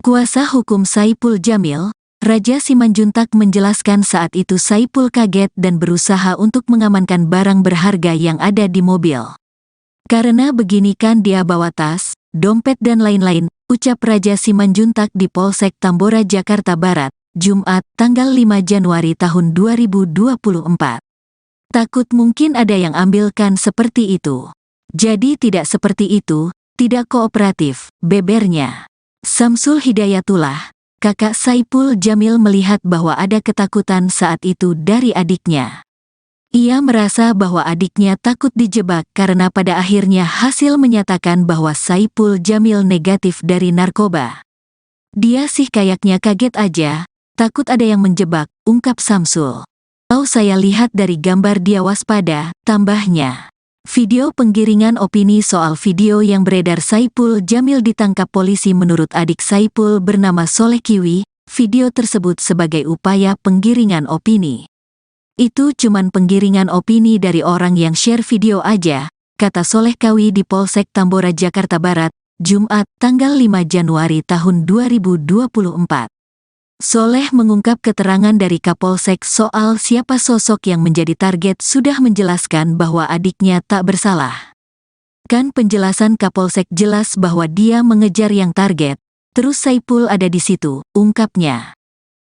Kuasa hukum Saipul Jamil, Raja Simanjuntak, menjelaskan saat itu Saipul kaget dan berusaha untuk mengamankan barang berharga yang ada di mobil. Karena begini kan dia bawa tas, dompet dan lain-lain, ucap Raja Simanjuntak di Polsek Tambora, Jakarta Barat, Jumat, tanggal 5 Januari tahun 2024. Takut mungkin ada yang ambilkan seperti itu. Jadi tidak seperti itu, tidak kooperatif, bebernya. Samsul Hidayatullah, kakak Saipul Jamil, melihat bahwa ada ketakutan saat itu dari adiknya. Ia merasa bahwa adiknya takut dijebak karena pada akhirnya hasil menyatakan bahwa Saipul Jamil negatif dari narkoba. Dia sih kayaknya kaget aja, takut ada yang menjebak, ungkap Samsul. Kalau saya lihat dari gambar dia waspada, tambahnya. Video penggiringan opini soal video yang beredar Saipul Jamil ditangkap polisi menurut adik Saipul bernama Soleh Kiwi, video tersebut sebagai upaya penggiringan opini. Itu cuman penggiringan opini dari orang yang share video aja, kata Soleh Kiwi di Polsek Tambora Jakarta Barat, Jumat, tanggal 5 Januari tahun 2024. Soleh mengungkap keterangan dari Kapolsek soal siapa sosok yang menjadi target sudah menjelaskan bahwa adiknya tak bersalah. Kan penjelasan Kapolsek jelas bahwa dia mengejar yang target, terus Saipul ada di situ, ungkapnya.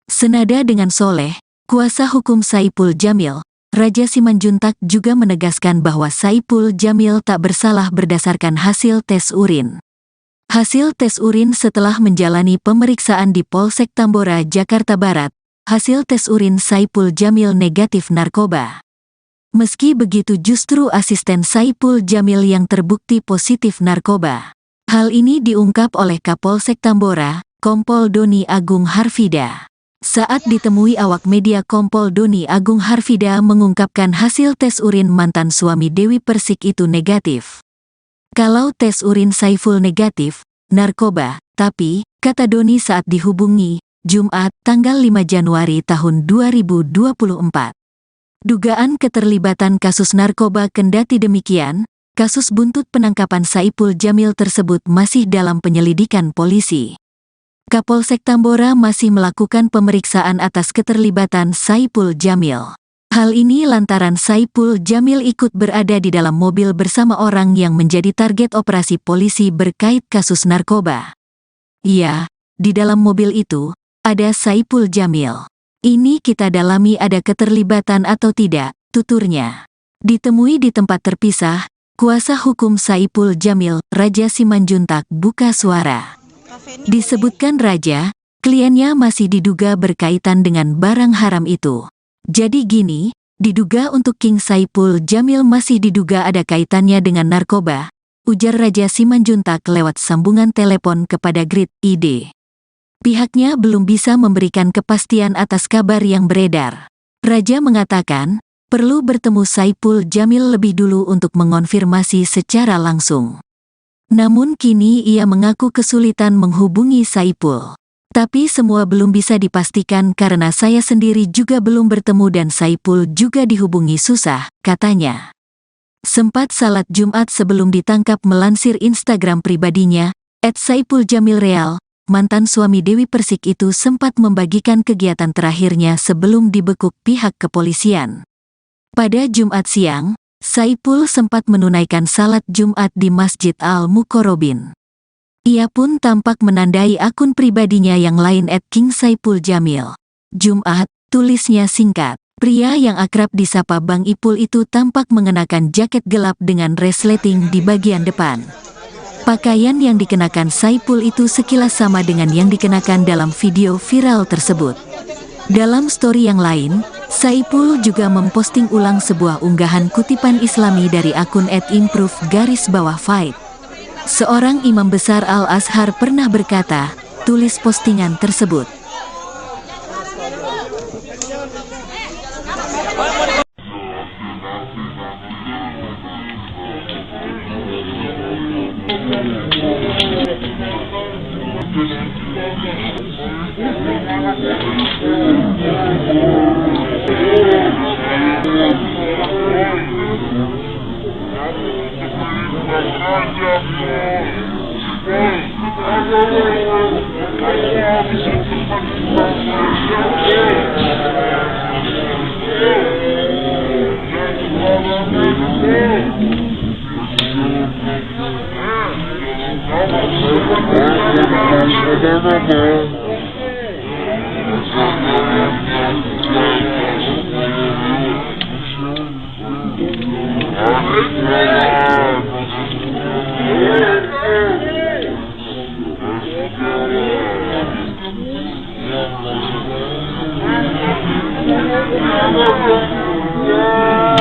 Senada dengan Soleh, kuasa hukum Saipul Jamil, Raja Simanjuntak juga menegaskan bahwa Saipul Jamil tak bersalah berdasarkan hasil tes urin. Hasil tes urin setelah menjalani pemeriksaan di Polsek Tambora, Jakarta Barat, hasil tes urin Saipul Jamil negatif narkoba. Meski begitu justru asisten Saipul Jamil yang terbukti positif narkoba. Hal ini diungkap oleh Kapolsek Tambora, Kompol Doni Agung Harfida. Saat ditemui awak media, Kompol Doni Agung Harfida mengungkapkan hasil tes urin mantan suami Dewi Persik itu negatif. Kalau tes urin Saiful negatif, narkoba, tapi, kata Doni saat dihubungi, Jumat, tanggal 5 Januari tahun 2024. Dugaan keterlibatan kasus narkoba kendati demikian, kasus buntut penangkapan Saipul Jamil tersebut masih dalam penyelidikan polisi. Kapolsek Tambora masih melakukan pemeriksaan atas keterlibatan Saipul Jamil. Hal ini lantaran Saipul Jamil ikut berada di dalam mobil bersama orang yang menjadi target operasi polisi berkait kasus narkoba. Ya, di dalam mobil itu, ada Saipul Jamil. Ini kita dalami ada keterlibatan atau tidak, tuturnya. Ditemui di tempat terpisah, kuasa hukum Saipul Jamil, Raja Simanjuntak, buka suara. Disebutkan Raja, kliennya masih diduga berkaitan dengan barang haram itu. Jadi gini, diduga untuk King Saipul Jamil masih diduga ada kaitannya dengan narkoba, ujar Raja Simanjuntak lewat sambungan telepon kepada Grid ID. Pihaknya belum bisa memberikan kepastian atas kabar yang beredar. Raja mengatakan, perlu bertemu Saipul Jamil lebih dulu untuk mengonfirmasi secara langsung. Namun kini ia mengaku kesulitan menghubungi Saipul. Tapi semua belum bisa dipastikan karena saya sendiri juga belum bertemu dan Saipul juga dihubungi susah, katanya. Sempat salat Jumat sebelum ditangkap melansir Instagram pribadinya, @SaipulJamilReal, mantan suami Dewi Persik itu sempat membagikan kegiatan terakhirnya sebelum dibekuk pihak kepolisian. Pada Jumat siang, Saipul sempat menunaikan salat Jumat di Masjid Al-Muqarrabin. Ia pun tampak menandai akun pribadinya yang lain @King Saipul Jamil. Jumat, tulisnya singkat. Pria yang akrab disapa Bang Ipul itu tampak mengenakan jaket gelap dengan resleting di bagian depan. Pakaian yang dikenakan Saipul itu sekilas sama dengan yang dikenakan dalam video viral tersebut. Dalam story yang lain, Saipul juga memposting ulang sebuah unggahan kutipan Islami dari akun @improve_fight. Seorang imam besar Al-Azhar pernah berkata, tulis postingan tersebut. Yeah.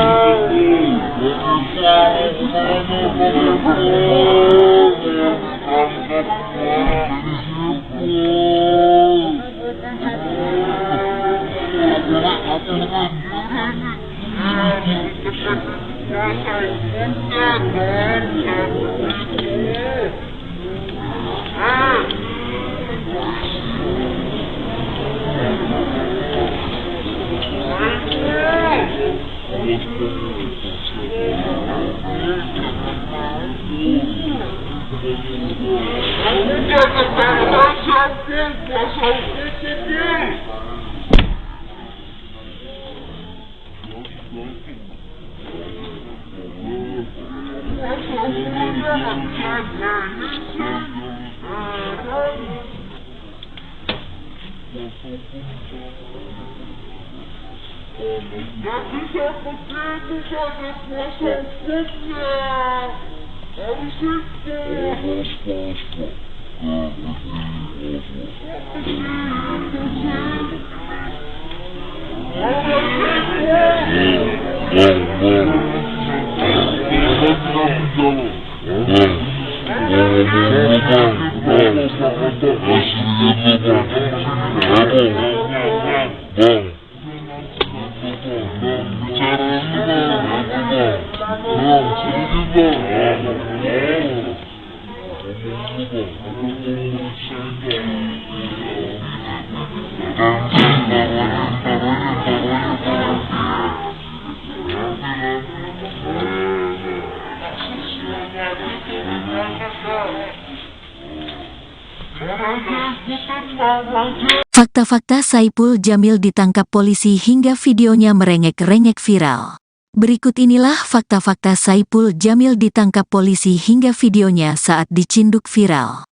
Fakta-fakta Saipul Jamil ditangkap polisi hingga videonya merengek-rengek viral. Berikut inilah fakta-fakta Saipul Jamil ditangkap polisi hingga videonya saat dicinduk viral.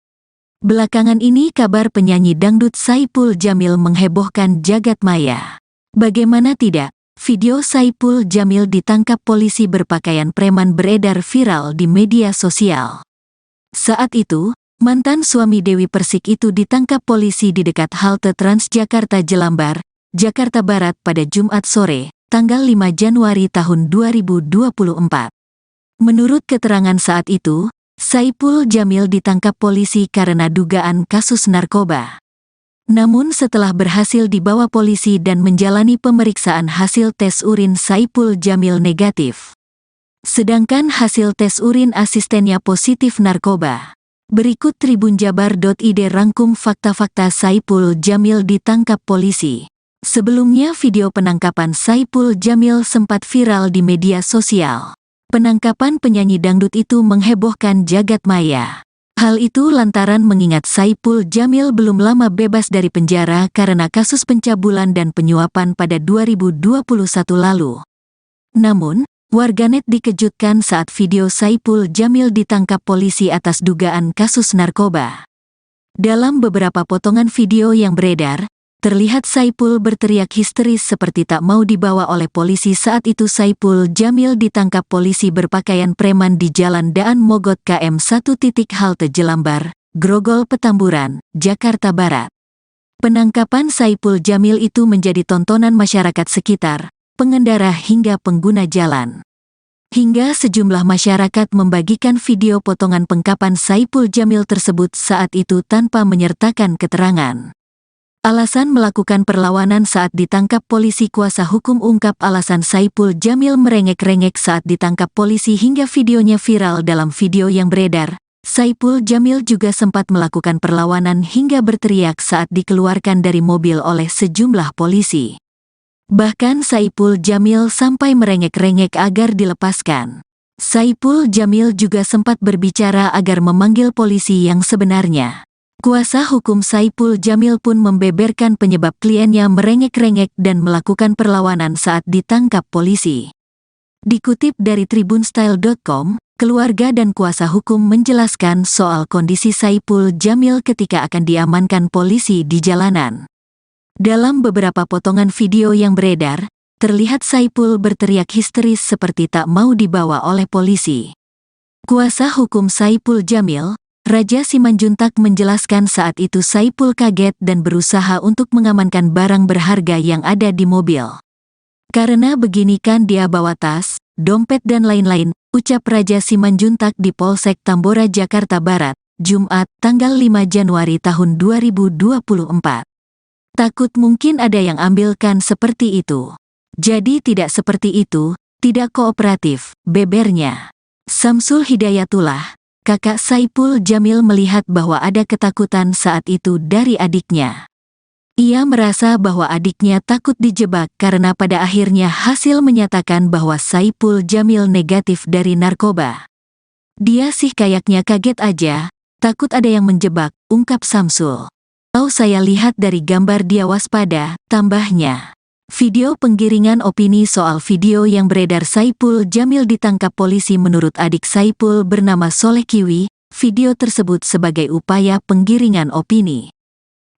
Belakangan ini kabar penyanyi dangdut Saipul Jamil menghebohkan jagat maya. Bagaimana tidak, video Saipul Jamil ditangkap polisi berpakaian preman beredar viral di media sosial. Saat itu, mantan suami Dewi Persik itu ditangkap polisi di dekat halte Transjakarta Jelambar, Jakarta Barat pada Jumat sore, tanggal 5 Januari tahun 2024. Menurut keterangan saat itu, Saipul Jamil ditangkap polisi karena dugaan kasus narkoba. Namun setelah berhasil dibawa polisi dan menjalani pemeriksaan, hasil tes urin Saipul Jamil negatif. Sedangkan hasil tes urin asistennya positif narkoba. Berikut tribunjabar.id rangkum fakta-fakta Saipul Jamil ditangkap polisi. Sebelumnya video penangkapan Saipul Jamil sempat viral di media sosial. Penangkapan penyanyi dangdut itu menghebohkan jagat maya. Hal itu lantaran mengingat Saipul Jamil belum lama bebas dari penjara karena kasus pencabulan dan penyuapan pada 2021 lalu. Namun, warganet dikejutkan saat video Saipul Jamil ditangkap polisi atas dugaan kasus narkoba. Dalam beberapa potongan video yang beredar, terlihat Saipul berteriak histeris seperti tak mau dibawa oleh polisi. Saat itu Saipul Jamil ditangkap polisi berpakaian preman di Jalan Daan Mogot KM 1 halte Jelambar, Grogol Petamburan, Jakarta Barat. Penangkapan Saipul Jamil itu menjadi tontonan masyarakat sekitar, pengendara hingga pengguna jalan. Hingga sejumlah masyarakat membagikan video potongan penangkapan Saipul Jamil tersebut saat itu tanpa menyertakan keterangan. Alasan melakukan perlawanan saat ditangkap polisi. Kuasa hukum ungkap alasan Saipul Jamil merengek-rengek saat ditangkap polisi hingga videonya viral. Dalam video yang beredar, Saipul Jamil juga sempat melakukan perlawanan hingga berteriak saat dikeluarkan dari mobil oleh sejumlah polisi. Bahkan Saipul Jamil sampai merengek-rengek agar dilepaskan. Saipul Jamil juga sempat berbicara agar memanggil polisi yang sebenarnya. Kuasa hukum Saipul Jamil pun membeberkan penyebab kliennya merengek-rengek dan melakukan perlawanan saat ditangkap polisi. Dikutip dari tribunstyle.com, keluarga dan kuasa hukum menjelaskan soal kondisi Saipul Jamil ketika akan diamankan polisi di jalanan. Dalam beberapa potongan video yang beredar, terlihat Saipul berteriak histeris seperti tak mau dibawa oleh polisi. Kuasa hukum Saipul Jamil, Raja Simanjuntak, menjelaskan saat itu Saipul kaget dan berusaha untuk mengamankan barang berharga yang ada di mobil. Karena begini kan dia bawa tas, dompet dan lain-lain, ucap Raja Simanjuntak di Polsek Tambora, Jakarta Barat, Jumat, tanggal 5 Januari tahun 2024. Takut mungkin ada yang ambilkan seperti itu. Jadi tidak seperti itu, tidak kooperatif, bebernya. Samsul Hidayatullah, kakak Saipul Jamil melihat bahwa ada ketakutan saat itu dari adiknya. Ia merasa bahwa adiknya takut dijebak karena pada akhirnya hasil menyatakan bahwa Saipul Jamil negatif dari narkoba. Dia sih kayaknya kaget aja, takut ada yang menjebak, ungkap Samsul. Kalau saya lihat dari gambar dia waspada, tambahnya. Video penggiringan opini soal video yang beredar Saipul Jamil ditangkap polisi menurut adik Saipul bernama Soleh Kiwi, video tersebut sebagai upaya penggiringan opini.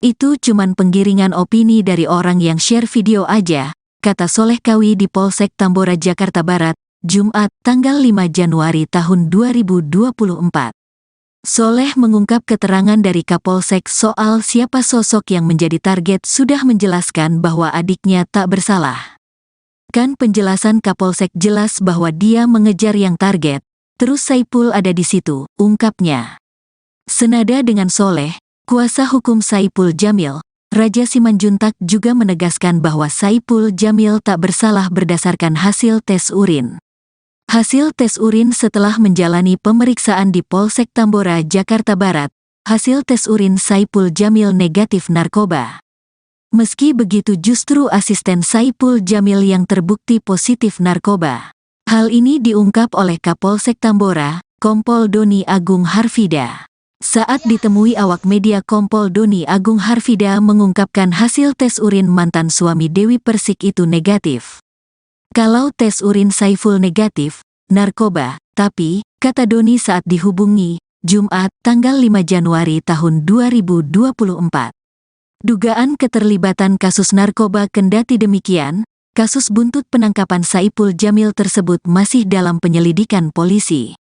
Itu cuman penggiringan opini dari orang yang share video aja, kata Soleh Kiwi di Polsek Tambora, Jakarta Barat, Jumat, tanggal 5 Januari tahun 2024. Soleh mengungkap keterangan dari Kapolsek soal siapa sosok yang menjadi target sudah menjelaskan bahwa adiknya tak bersalah. Kan penjelasan Kapolsek jelas bahwa dia mengejar yang target, terus Saipul ada di situ, ungkapnya. Senada dengan Soleh, kuasa hukum Saipul Jamil, Raja Simanjuntak juga menegaskan bahwa Saipul Jamil tak bersalah berdasarkan hasil tes urin. Hasil tes urin setelah menjalani pemeriksaan di Polsek Tambora, Jakarta Barat, hasil tes urin Saipul Jamil negatif narkoba. Meski begitu justru asisten Saipul Jamil yang terbukti positif narkoba. Hal ini diungkap oleh Kapolsek Tambora, Kompol Doni Agung Harfida. Saat ditemui awak media, Kompol Doni Agung Harfida mengungkapkan hasil tes urin mantan suami Dewi Persik itu negatif. Kalau tes urin Saiful negatif, narkoba, tapi, kata Doni saat dihubungi, Jumat, tanggal 5 Januari tahun 2024. Dugaan keterlibatan kasus narkoba. Kendati demikian, kasus buntut penangkapan Saipul Jamil tersebut masih dalam penyelidikan polisi.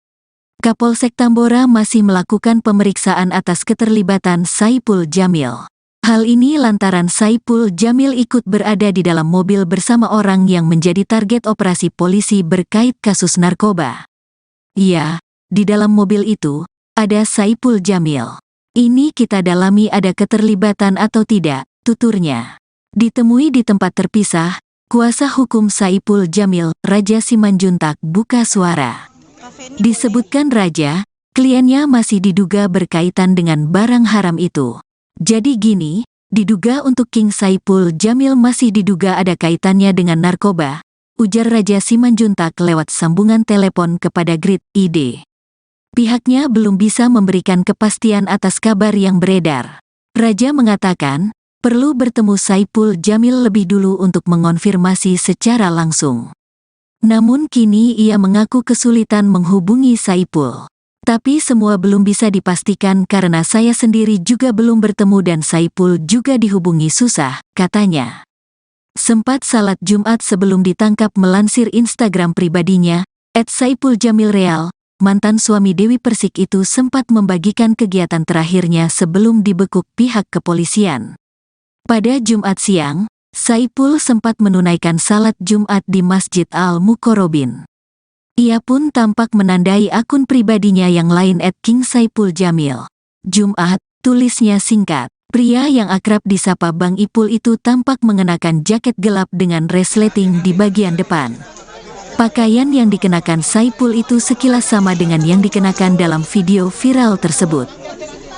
Kapolsek Tambora masih melakukan pemeriksaan atas keterlibatan Saipul Jamil. Hal ini lantaran Saipul Jamil ikut berada di dalam mobil bersama orang yang menjadi target operasi polisi berkait kasus narkoba. Ya, di dalam mobil itu, ada Saipul Jamil. Ini kita dalami ada keterlibatan atau tidak, tuturnya. Ditemui di tempat terpisah, kuasa hukum Saipul Jamil, Raja Simanjuntak, buka suara. Disebutkan Raja, kliennya masih diduga berkaitan dengan barang haram itu. Jadi gini, diduga untuk King Saipul Jamil masih diduga ada kaitannya dengan narkoba, ujar Raja Simanjuntak lewat sambungan telepon kepada Grid ID. Pihaknya belum bisa memberikan kepastian atas kabar yang beredar. Raja mengatakan, perlu bertemu Saipul Jamil lebih dulu untuk mengonfirmasi secara langsung. Namun kini ia mengaku kesulitan menghubungi Saipul. Tapi semua belum bisa dipastikan karena saya sendiri juga belum bertemu dan Saipul juga dihubungi susah, katanya. Sempat salat Jumat sebelum ditangkap, melansir Instagram pribadinya, @SaipulJamilReal, mantan suami Dewi Persik itu sempat membagikan kegiatan terakhirnya sebelum dibekuk pihak kepolisian. Pada Jumat siang, Saipul sempat menunaikan salat Jumat di Masjid Al-Muqarrabin. Ia pun tampak menandai akun pribadinya yang lain @KingSaipulJamil. Jumat, tulisnya singkat. Pria yang akrab disapa Bang Ipul itu tampak mengenakan jaket gelap dengan resleting di bagian depan. Pakaian yang dikenakan Saipul itu sekilas sama dengan yang dikenakan dalam video viral tersebut.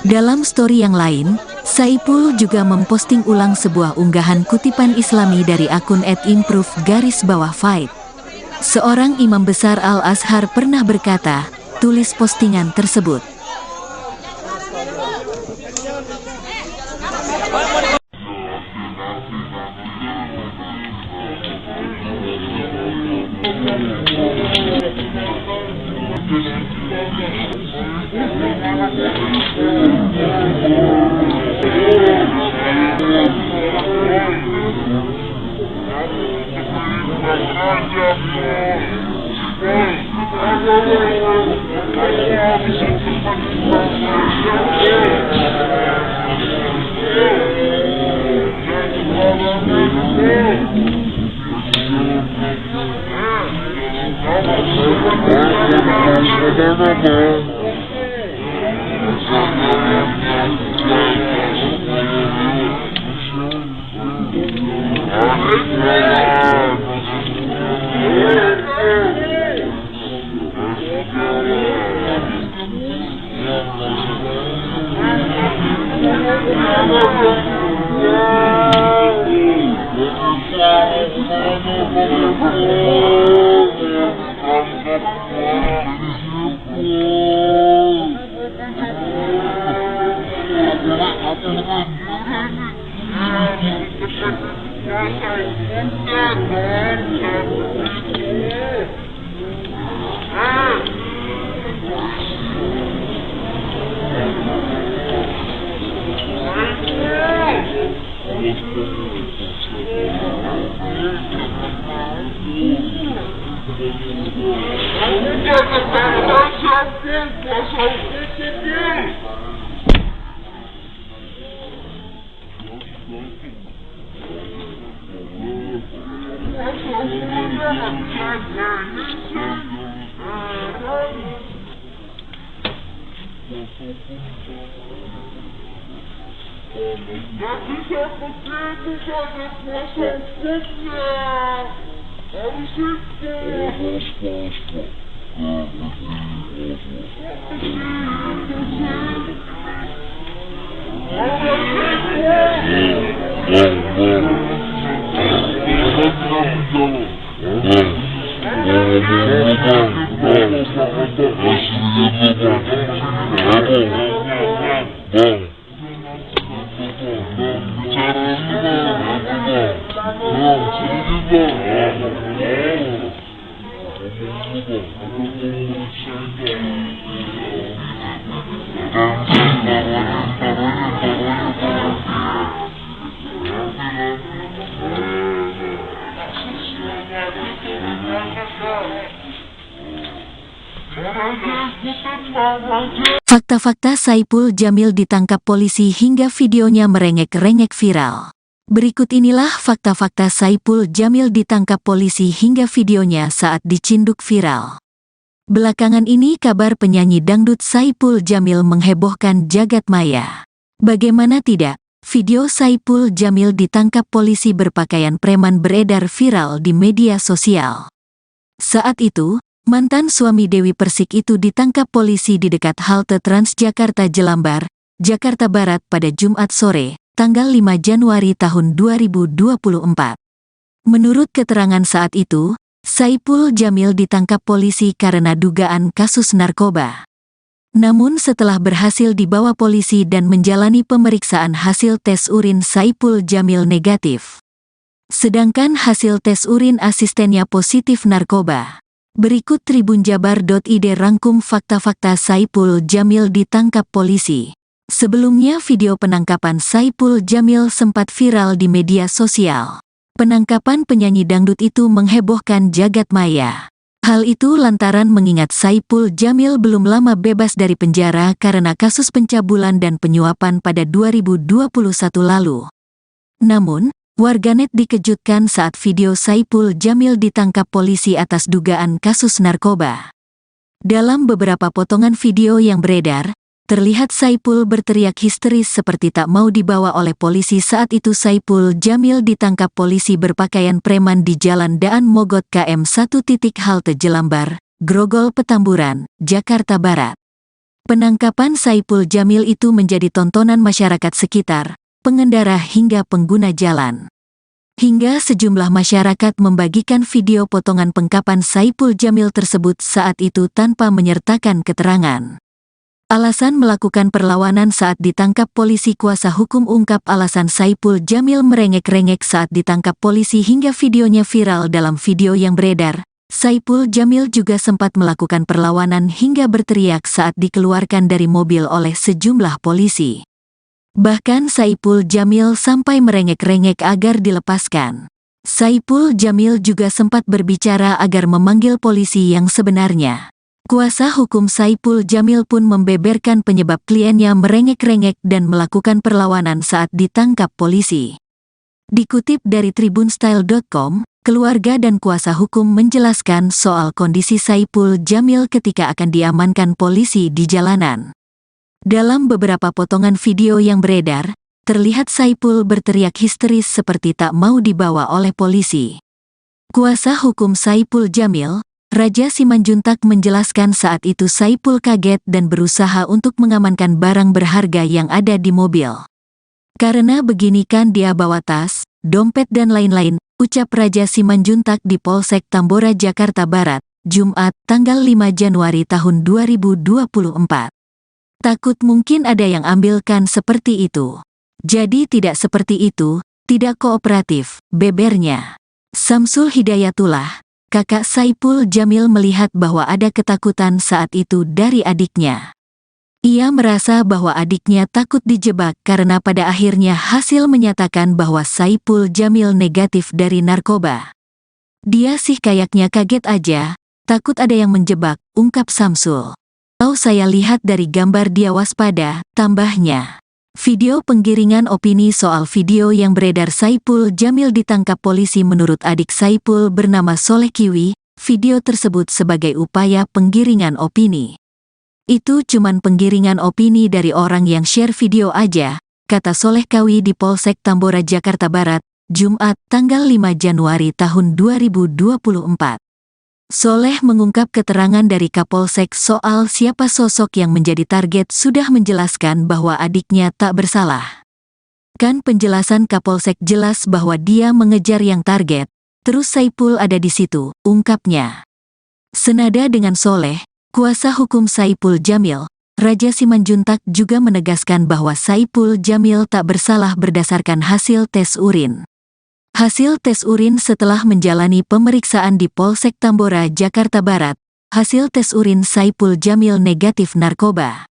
Dalam story yang lain, Saipul juga memposting ulang sebuah unggahan kutipan Islami dari akun @improve_fight. Seorang imam besar Al-Azhar pernah berkata, tulis postingan tersebut. Gak bisa begitu saja kuasa hukumnya. Harus itu. Fakta-fakta Saipul Jamil ditangkap polisi hingga videonya merengek-rengek viral. Berikut inilah fakta-fakta Saipul Jamil ditangkap polisi hingga videonya saat dicinduk viral. Belakangan ini kabar penyanyi dangdut Saipul Jamil menghebohkan jagat maya. Bagaimana tidak, video Saipul Jamil ditangkap polisi berpakaian preman beredar viral di media sosial. Saat itu, mantan suami Dewi Persik itu ditangkap polisi di dekat halte Transjakarta Jelambar, Jakarta Barat pada Jumat sore, tanggal 5 Januari tahun 2024. Menurut keterangan saat itu, Saipul Jamil ditangkap polisi karena dugaan kasus narkoba. Namun setelah berhasil dibawa polisi dan menjalani pemeriksaan, hasil tes urin Saipul Jamil negatif. Sedangkan hasil tes urin asistennya positif narkoba. Berikut tribunjabar.id rangkum fakta-fakta Saipul Jamil ditangkap polisi. Sebelumnya video penangkapan Saipul Jamil sempat viral di media sosial. Penangkapan penyanyi dangdut itu menghebohkan jagat maya. Hal itu lantaran mengingat Saipul Jamil belum lama bebas dari penjara karena kasus pencabulan dan penyuapan pada 2021 lalu. Namun, warganet dikejutkan saat video Saipul Jamil ditangkap polisi atas dugaan kasus narkoba. Dalam beberapa potongan video yang beredar, terlihat Saipul berteriak histeris seperti tak mau dibawa oleh polisi. Saat itu Saipul Jamil ditangkap polisi berpakaian preman di Jalan Daan Mogot KM 1 halte Jelambar, Grogol Petamburan, Jakarta Barat. Penangkapan Saipul Jamil itu menjadi tontonan masyarakat sekitar, pengendara hingga pengguna jalan. Hingga sejumlah masyarakat membagikan video potongan penangkapan Saipul Jamil tersebut saat itu tanpa menyertakan keterangan. Alasan melakukan perlawanan saat ditangkap polisi. Kuasa hukum ungkap alasan Saipul Jamil merengek-rengek saat ditangkap polisi hingga videonya viral. Dalam video yang beredar, Saipul Jamil juga sempat melakukan perlawanan hingga berteriak saat dikeluarkan dari mobil oleh sejumlah polisi. Bahkan Saipul Jamil sampai merengek-rengek agar dilepaskan. Saipul Jamil juga sempat berbicara agar memanggil polisi yang sebenarnya. Kuasa hukum Saipul Jamil pun membeberkan penyebab kliennya merengek-rengek dan melakukan perlawanan saat ditangkap polisi. Dikutip dari tribunstyle.com, keluarga dan kuasa hukum menjelaskan soal kondisi Saipul Jamil ketika akan diamankan polisi di jalanan. Dalam beberapa potongan video yang beredar, terlihat Saipul berteriak histeris seperti tak mau dibawa oleh polisi. Kuasa hukum Saipul Jamil, Raja Simanjuntak menjelaskan saat itu Saipul kaget dan berusaha untuk mengamankan barang berharga yang ada di mobil. Karena begini kan dia bawa tas, dompet dan lain-lain, ucap Raja Simanjuntak di Polsek Tambora, Jakarta Barat, Jumat, tanggal 5 Januari tahun 2024. Takut mungkin ada yang ambilkan seperti itu. Jadi tidak seperti itu, tidak kooperatif, bebernya. Samsul Hidayatullah, kakak Saipul Jamil melihat bahwa ada ketakutan saat itu dari adiknya. Ia merasa bahwa adiknya takut dijebak karena pada akhirnya hasil menyatakan bahwa Saipul Jamil negatif dari narkoba. Dia sih kayaknya kaget aja, takut ada yang menjebak, ungkap Samsul. Kalau saya lihat dari gambar dia waspada, tambahnya. Video penggiringan opini soal video yang beredar Saipul Jamil ditangkap polisi menurut adik Saipul bernama Soleh Kiwi, video tersebut sebagai upaya penggiringan opini. Itu cuman penggiringan opini dari orang yang share video aja, kata Soleh Kiwi di Polsek Tambora Jakarta Barat, Jumat, tanggal 5 Januari tahun 2024. Soleh mengungkap keterangan dari Kapolsek soal siapa sosok yang menjadi target sudah menjelaskan bahwa adiknya tak bersalah. Kan penjelasan Kapolsek jelas bahwa dia mengejar yang target, terus Saipul ada di situ, ungkapnya. Senada dengan Soleh, kuasa hukum Saipul Jamil, Raja Simanjuntak juga menegaskan bahwa Saipul Jamil tak bersalah berdasarkan hasil tes urin. Hasil tes urin setelah menjalani pemeriksaan di Polsek Tambora, Jakarta Barat, hasil tes urin Saipul Jamil negatif narkoba.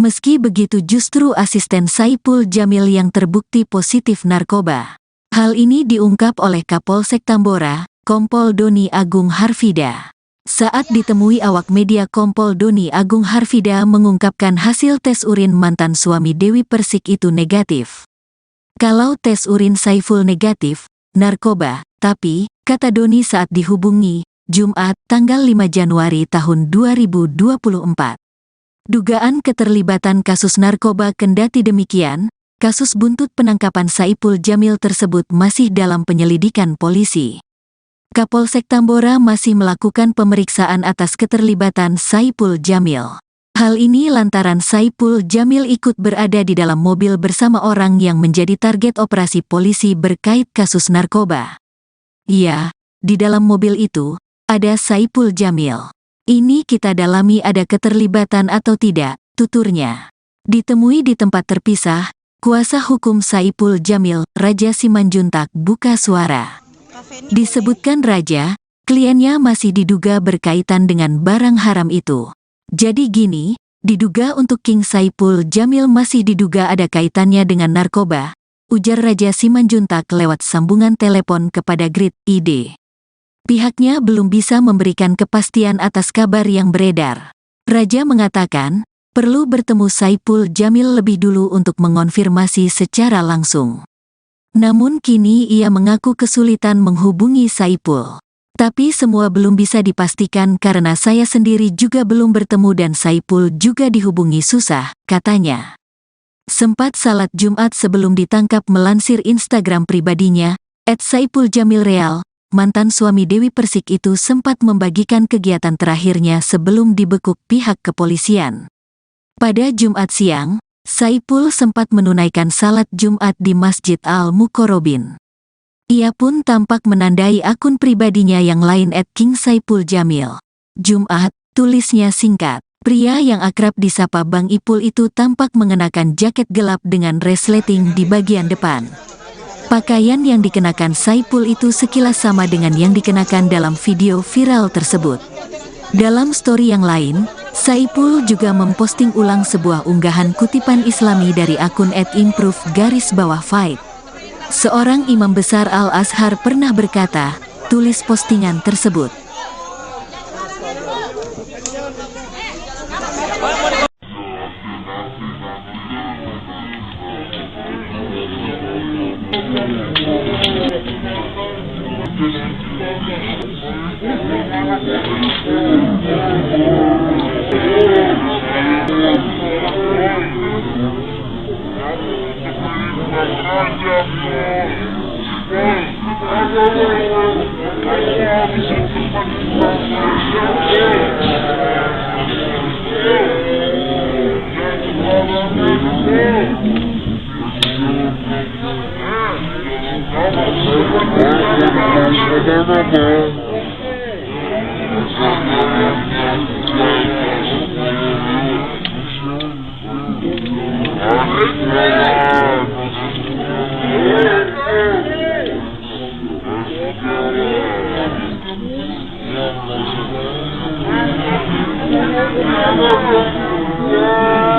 Meski begitu justru asisten Saipul Jamil yang terbukti positif narkoba. Hal ini diungkap oleh Kapolsek Tambora, Kompol Doni Agung Harfida. Saat ditemui awak media, Kompol Doni Agung Harfida mengungkapkan hasil tes urin mantan suami Dewi Persik itu negatif. Kalau tes urin Saiful negatif, narkoba, tapi, kata Doni saat dihubungi, Jumat, tanggal 5 Januari tahun 2024. Dugaan keterlibatan kasus narkoba kendati demikian, kasus buntut penangkapan Saipul Jamil tersebut masih dalam penyelidikan polisi. Kapolsek Tambora masih melakukan pemeriksaan atas keterlibatan Saipul Jamil. Hal ini lantaran Saipul Jamil ikut berada di dalam mobil bersama orang yang menjadi target operasi polisi berkait kasus narkoba. Ya, di dalam mobil itu, ada Saipul Jamil. Ini kita dalami ada keterlibatan atau tidak, tuturnya. Ditemui di tempat terpisah, kuasa hukum Saipul Jamil, Raja Simanjuntak, buka suara. Disebutkan Raja, kliennya masih diduga berkaitan dengan barang haram itu. Jadi gini, diduga untuk King Saipul Jamil masih diduga ada kaitannya dengan narkoba, ujar Raja Simanjuntak lewat sambungan telepon kepada Grid ID. Pihaknya belum bisa memberikan kepastian atas kabar yang beredar. Raja mengatakan, perlu bertemu Saipul Jamil lebih dulu untuk mengonfirmasi secara langsung. Namun kini ia mengaku kesulitan menghubungi Saipul. Tapi semua belum bisa dipastikan karena saya sendiri juga belum bertemu dan Saipul juga dihubungi susah, katanya. Sempat salat Jumat sebelum ditangkap melansir Instagram pribadinya, @SaipulJamilReal, mantan suami Dewi Persik itu sempat membagikan kegiatan terakhirnya sebelum dibekuk pihak kepolisian. Pada Jumat siang, Saipul sempat menunaikan salat Jumat di Masjid Al-Muqarrabin. Ia pun tampak menandai akun pribadinya yang lain @KingSaipulJamil. Jumat, tulisnya singkat. Pria yang akrab disapa Bang Ipul itu tampak mengenakan jaket gelap dengan resleting di bagian depan. Pakaian yang dikenakan Saipul itu sekilas sama dengan yang dikenakan dalam video viral tersebut. Dalam story yang lain, Saipul juga memposting ulang sebuah unggahan kutipan Islami dari akun @improve_fight. Seorang imam besar Al-Azhar pernah berkata, tulis postingan tersebut. Yeah.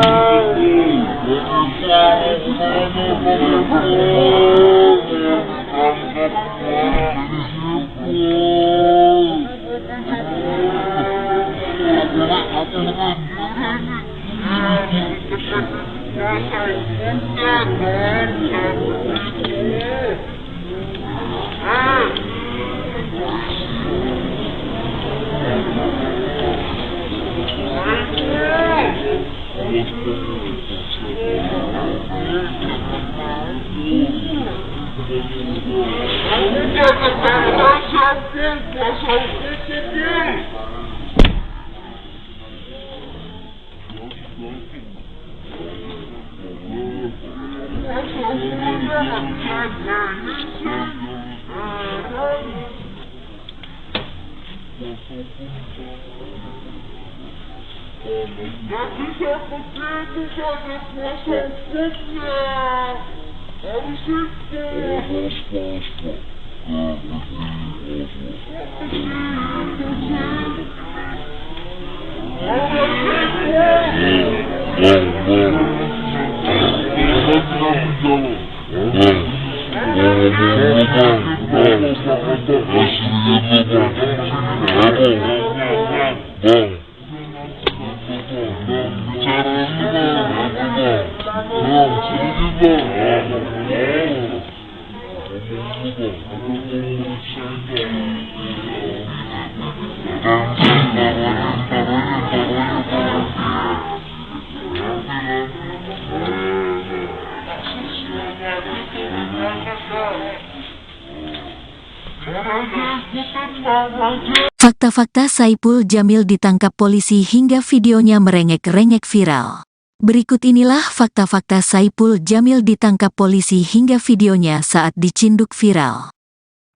Fakta-fakta Saipul Jamil ditangkap polisi hingga videonya merengek-rengek viral. Berikut inilah fakta-fakta Saipul Jamil ditangkap polisi hingga videonya saat dicinduk viral.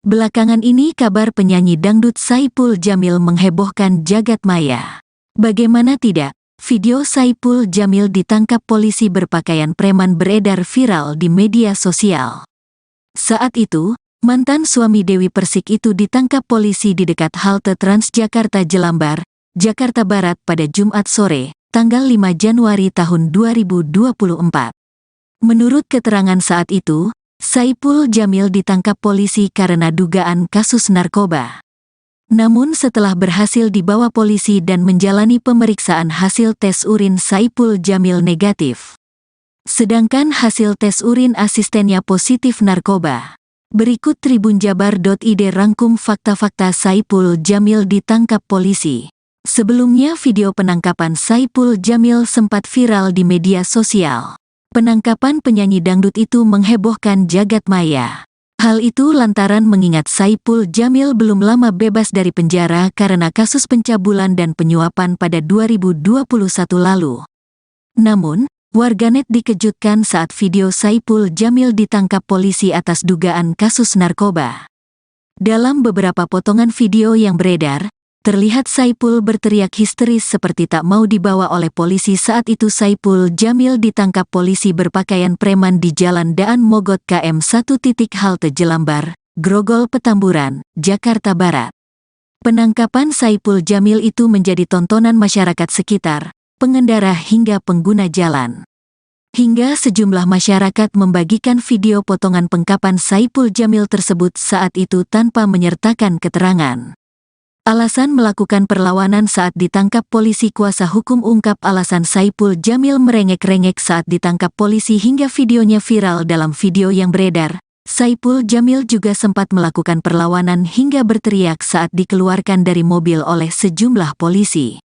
Belakangan ini kabar penyanyi dangdut Saipul Jamil menghebohkan jagat maya. Bagaimana tidak, video Saipul Jamil ditangkap polisi berpakaian preman beredar viral di media sosial. Saat itu, mantan suami Dewi Persik itu ditangkap polisi di dekat halte Transjakarta Jelambar, Jakarta Barat pada Jumat sore, tanggal 5 Januari tahun 2024. Menurut keterangan saat itu, Saipul Jamil ditangkap polisi karena dugaan kasus narkoba. Namun setelah berhasil dibawa polisi dan menjalani pemeriksaan, hasil tes urin Saipul Jamil negatif. Sedangkan hasil tes urin asistennya positif narkoba. Berikut tribunjabar.id rangkum fakta-fakta Saipul Jamil ditangkap polisi. Sebelumnya video penangkapan Saipul Jamil sempat viral di media sosial. Penangkapan penyanyi dangdut itu menghebohkan jagat maya. Hal itu lantaran mengingat Saipul Jamil belum lama bebas dari penjara karena kasus pencabulan dan penyuapan pada 2021 lalu. Namun, warganet dikejutkan saat video Saipul Jamil ditangkap polisi atas dugaan kasus narkoba. Dalam beberapa potongan video yang beredar, terlihat Saipul berteriak histeris seperti tak mau dibawa oleh polisi. Saat itu Saipul Jamil ditangkap polisi berpakaian preman di Jalan Daan Mogot KM 1 halte Jelambar, Grogol Petamburan, Jakarta Barat. Penangkapan Saipul Jamil itu menjadi tontonan masyarakat sekitar, pengendara hingga pengguna jalan. Hingga sejumlah masyarakat membagikan video potongan penangkapan Saipul Jamil tersebut saat itu tanpa menyertakan keterangan. Alasan melakukan perlawanan saat ditangkap polisi. Kuasa hukum ungkap alasan Saipul Jamil merengek-rengek saat ditangkap polisi hingga videonya viral. Dalam video yang beredar, Saipul Jamil juga sempat melakukan perlawanan hingga berteriak saat dikeluarkan dari mobil oleh sejumlah polisi.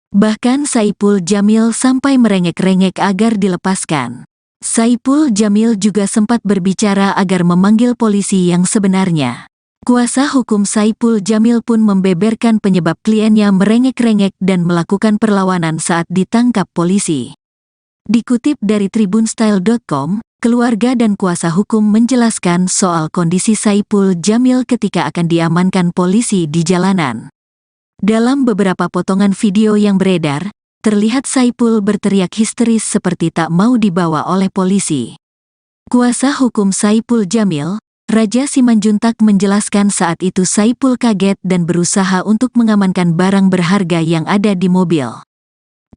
Bahkan Saipul Jamil sampai merengek-rengek agar dilepaskan. Saipul Jamil juga sempat berbicara agar memanggil polisi yang sebenarnya. Kuasa hukum Saipul Jamil pun membeberkan penyebab kliennya merengek-rengek dan melakukan perlawanan saat ditangkap polisi. Dikutip dari tribunstyle.com, keluarga dan kuasa hukum menjelaskan soal kondisi Saipul Jamil ketika akan diamankan polisi di jalanan. Dalam beberapa potongan video yang beredar, terlihat Saipul berteriak histeris seperti tak mau dibawa oleh polisi. Kuasa hukum Saipul Jamil, Raja Simanjuntak, menjelaskan saat itu Saipul kaget dan berusaha untuk mengamankan barang berharga yang ada di mobil.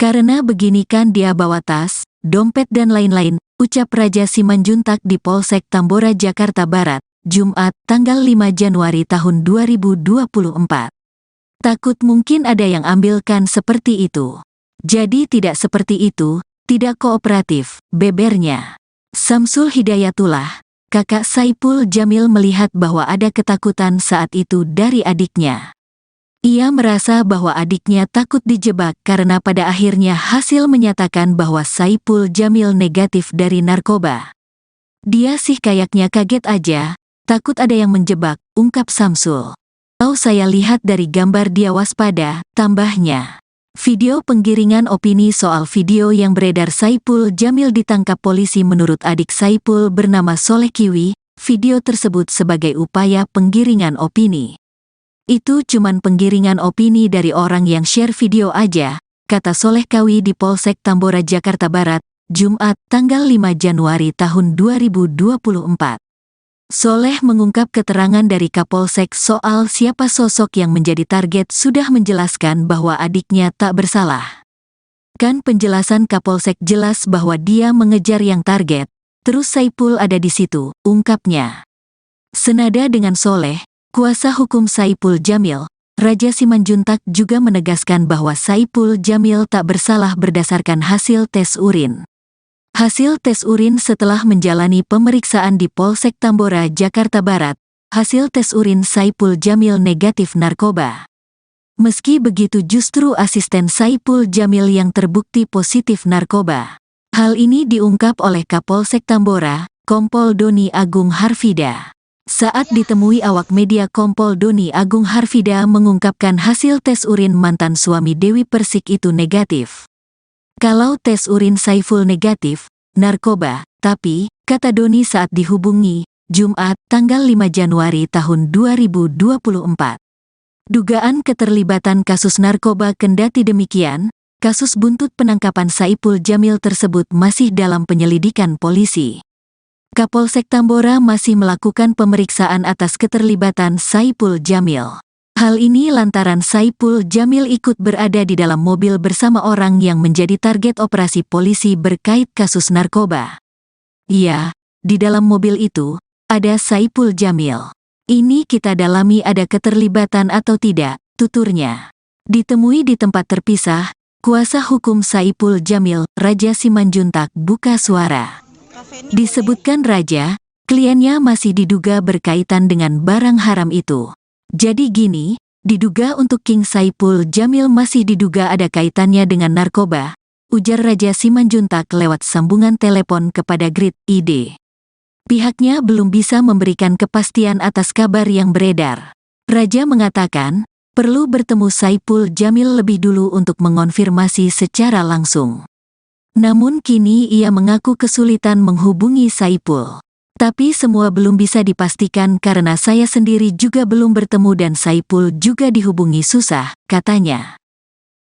Karena begini kan dia bawa tas, dompet dan lain-lain, ucap Raja Simanjuntak di Polsek Tambora, Jakarta Barat, Jumat, tanggal 5 Januari tahun 2024. Takut mungkin ada yang ambilkan seperti itu. Jadi tidak seperti itu, tidak kooperatif, bebernya. Samsul Hidayatullah, kakak Saipul Jamil, melihat bahwa ada ketakutan saat itu dari adiknya. Ia merasa bahwa adiknya takut dijebak karena pada akhirnya hasil menyatakan bahwa Saipul Jamil negatif dari narkoba. Dia sih kayaknya kaget aja, takut ada yang menjebak, ungkap Samsul. Kalau saya lihat dari gambar dia waspada, tambahnya. Video penggiringan opini soal video yang beredar Saipul Jamil ditangkap polisi menurut adik Saipul bernama Soleh Kiwi, video tersebut sebagai upaya penggiringan opini. Itu cuman penggiringan opini dari orang yang share video aja, kata Soleh Kiwi di Polsek Tambora, Jakarta Barat, Jumat, tanggal 5 Januari tahun 2024. Soleh mengungkap keterangan dari Kapolsek soal siapa sosok yang menjadi target sudah menjelaskan bahwa adiknya tak bersalah. Kan penjelasan Kapolsek jelas bahwa dia mengejar yang target, terus Saipul ada di situ, ungkapnya. Senada dengan Soleh, kuasa hukum Saipul Jamil, Raja Simanjuntak juga menegaskan bahwa Saipul Jamil tak bersalah berdasarkan hasil tes urin. Hasil tes urin setelah menjalani pemeriksaan di Polsek Tambora, Jakarta Barat, hasil tes urin Saipul Jamil negatif narkoba. Meski begitu justru asisten Saipul Jamil yang terbukti positif narkoba. Hal ini diungkap oleh Kapolsek Tambora, Kompol Doni Agung Harfida. Saat ditemui awak media, Kompol Doni Agung Harfida mengungkapkan hasil tes urin mantan suami Dewi Persik itu negatif. Kalau tes urin Saiful negatif, narkoba, tapi, kata Doni saat dihubungi, Jumat, tanggal 5 Januari tahun 2024. Dugaan keterlibatan kasus narkoba. Kendati demikian, kasus buntut penangkapan Saipul Jamil tersebut masih dalam penyelidikan polisi. Kapolsek Tambora masih melakukan pemeriksaan atas keterlibatan Saipul Jamil. Hal ini lantaran Saipul Jamil ikut berada di dalam mobil bersama orang yang menjadi target operasi polisi berkait kasus narkoba. Iya, di dalam mobil itu, ada Saipul Jamil. Ini kita dalami ada keterlibatan atau tidak, tuturnya. Ditemui di tempat terpisah, kuasa hukum Saipul Jamil, Raja Simanjuntak, buka suara. Disebutkan Raja, kliennya masih diduga berkaitan dengan barang haram itu. Jadi gini, diduga untuk King Saipul Jamil masih diduga ada kaitannya dengan narkoba, ujar Raja Simanjuntak lewat sambungan telepon kepada Grid ID. Pihaknya belum bisa memberikan kepastian atas kabar yang beredar. Raja mengatakan, perlu bertemu Saipul Jamil lebih dulu untuk mengonfirmasi secara langsung. Namun kini ia mengaku kesulitan menghubungi Saipul. Tapi semua belum bisa dipastikan karena saya sendiri juga belum bertemu dan Saipul juga dihubungi susah, katanya.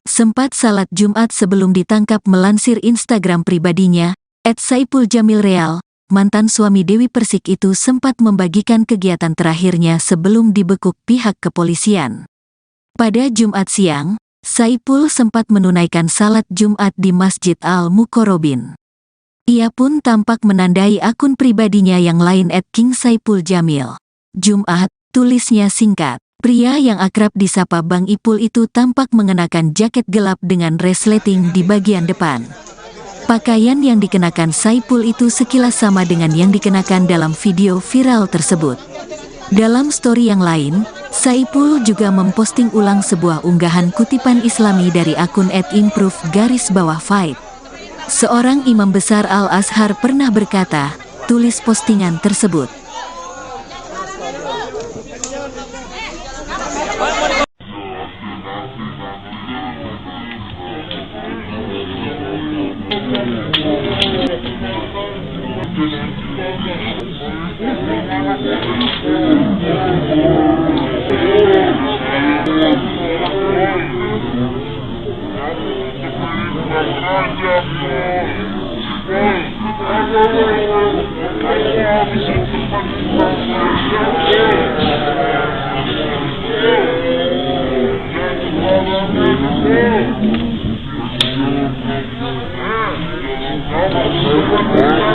Sempat salat Jumat sebelum ditangkap, melansir Instagram pribadinya, @SaipulJamilReal, mantan suami Dewi Persik itu sempat membagikan kegiatan terakhirnya sebelum dibekuk pihak kepolisian. Pada Jumat siang, Saipul sempat menunaikan salat Jumat di Masjid Al-Muqarrabin. Ia pun tampak menandai akun pribadinya yang lain @KingSaipulJamil. Jumat, tulisnya singkat. Pria yang akrab disapa Bang Ipul itu tampak mengenakan jaket gelap dengan resleting di bagian depan. Pakaian yang dikenakan Saipul itu sekilas sama dengan yang dikenakan dalam video viral tersebut. Dalam story yang lain, Saipul juga memposting ulang sebuah unggahan kutipan Islami dari akun @improve_fight. Seorang imam besar Al-Azhar pernah berkata, tulis postingan tersebut. Yeah.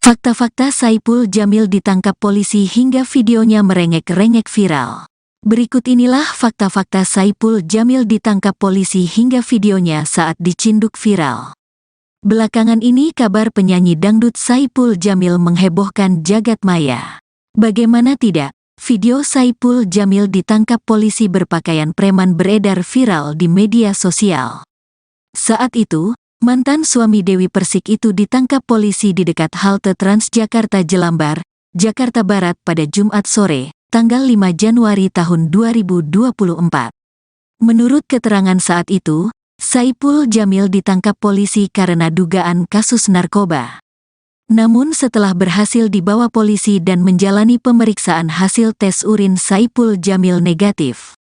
Fakta-fakta Saipul Jamil ditangkap polisi hingga videonya merengek-rengek viral. Berikut inilah fakta-fakta Saipul Jamil ditangkap polisi hingga videonya saat dicinduk viral. Belakangan ini kabar penyanyi dangdut Saipul Jamil menghebohkan jagat maya. Bagaimana tidak, video Saipul Jamil ditangkap polisi berpakaian preman beredar viral di media sosial. Saat itu, mantan suami Dewi Persik itu ditangkap polisi di dekat halte Transjakarta Jelambar, Jakarta Barat pada Jumat sore, tanggal 5 Januari tahun 2024. Menurut keterangan saat itu, Saipul Jamil ditangkap polisi karena dugaan kasus narkoba. Namun setelah berhasil dibawa polisi dan menjalani pemeriksaan, hasil tes urin Saipul Jamil negatif.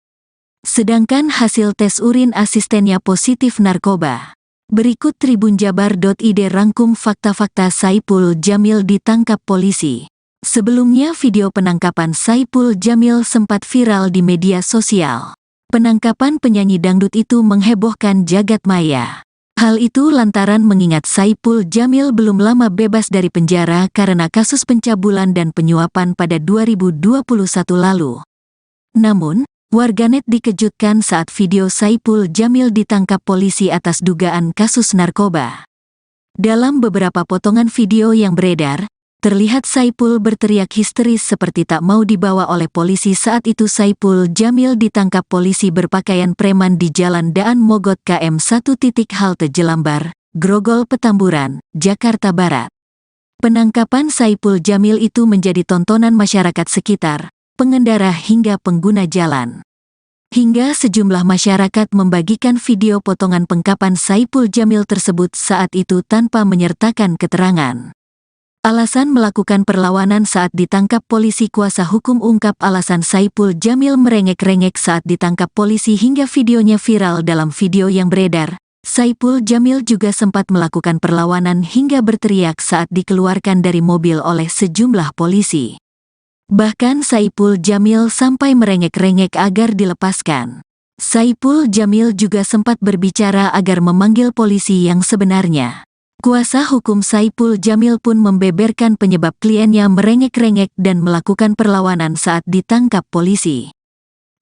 Sedangkan hasil tes urin asistennya positif narkoba. Berikut tribunjabar.id rangkum fakta-fakta Saipul Jamil ditangkap polisi. Sebelumnya video penangkapan Saipul Jamil sempat viral di media sosial. Penangkapan penyanyi dangdut itu menghebohkan jagat maya. Hal itu lantaran mengingat Saipul Jamil belum lama bebas dari penjara karena kasus pencabulan dan penyuapan pada 2021 lalu. Namun, warganet dikejutkan saat video Saipul Jamil ditangkap polisi atas dugaan kasus narkoba. Dalam beberapa potongan video yang beredar, terlihat Saipul berteriak histeris seperti tak mau dibawa oleh polisi. Saat itu Saipul Jamil ditangkap polisi berpakaian preman di Jalan Daan Mogot KM 1 halte Jelambar, Grogol Petamburan, Jakarta Barat. Penangkapan Saipul Jamil itu menjadi tontonan masyarakat sekitar, pengendara hingga pengguna jalan. Hingga sejumlah masyarakat membagikan video potongan penangkapan Saipul Jamil tersebut saat itu tanpa menyertakan keterangan. Alasan melakukan perlawanan saat ditangkap polisi. Kuasa hukum ungkap alasan Saipul Jamil merengek-rengek saat ditangkap polisi hingga videonya viral. Dalam video yang beredar, Saipul Jamil juga sempat melakukan perlawanan hingga berteriak saat dikeluarkan dari mobil oleh sejumlah polisi. Bahkan Saipul Jamil sampai merengek-rengek agar dilepaskan. Saipul Jamil juga sempat berbicara agar memanggil polisi yang sebenarnya. Kuasa hukum Saipul Jamil pun membeberkan penyebab kliennya merengek-rengek dan melakukan perlawanan saat ditangkap polisi.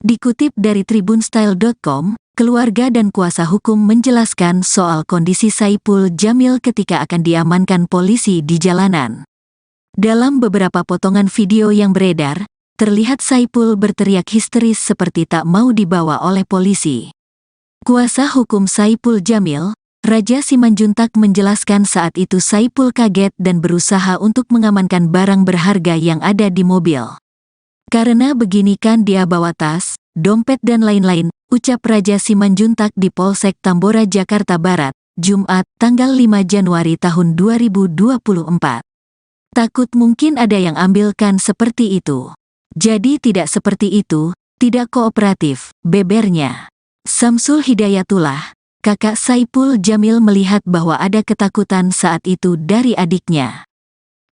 Dikutip dari tribunstyle.com, keluarga dan kuasa hukum menjelaskan soal kondisi Saipul Jamil ketika akan diamankan polisi di jalanan. Dalam beberapa potongan video yang beredar, terlihat Saipul berteriak histeris seperti tak mau dibawa oleh polisi. Kuasa hukum Saipul Jamil, Raja Simanjuntak menjelaskan saat itu Saipul kaget dan berusaha untuk mengamankan barang berharga yang ada di mobil. Karena begini kan dia bawa tas, dompet dan lain-lain, ucap Raja Simanjuntak di Polsek Tambora, Jakarta Barat, Jumat, tanggal 5 Januari tahun 2024. Takut mungkin ada yang ambilkan seperti itu. Jadi tidak seperti itu, tidak kooperatif, bebernya. Samsul Hidayatullah, kakak Saipul Jamil melihat bahwa ada ketakutan saat itu dari adiknya.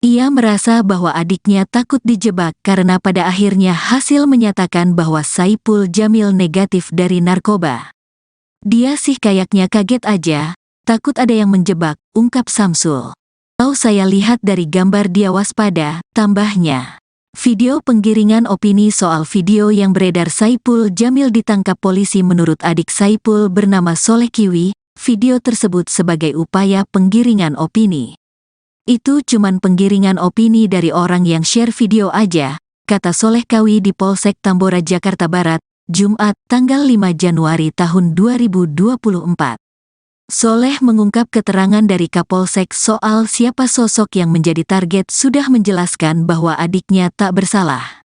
Ia merasa bahwa adiknya takut dijebak karena pada akhirnya hasil menyatakan bahwa Saipul Jamil negatif dari narkoba. Dia sih kayaknya kaget aja, takut ada yang menjebak, ungkap Samsul. Kalau saya lihat dari gambar dia waspada, tambahnya. Video penggiringan opini soal video yang beredar Saipul Jamil ditangkap polisi menurut adik Saipul bernama Soleh Kiwi, video tersebut sebagai upaya penggiringan opini. Itu cuman penggiringan opini dari orang yang share video aja, kata Soleh Kiwi di Polsek Tambora, Jakarta Barat, Jumat, tanggal 5 Januari tahun 2024. Soleh mengungkap keterangan dari Kapolsek soal siapa sosok yang menjadi target sudah menjelaskan bahwa adiknya tak bersalah.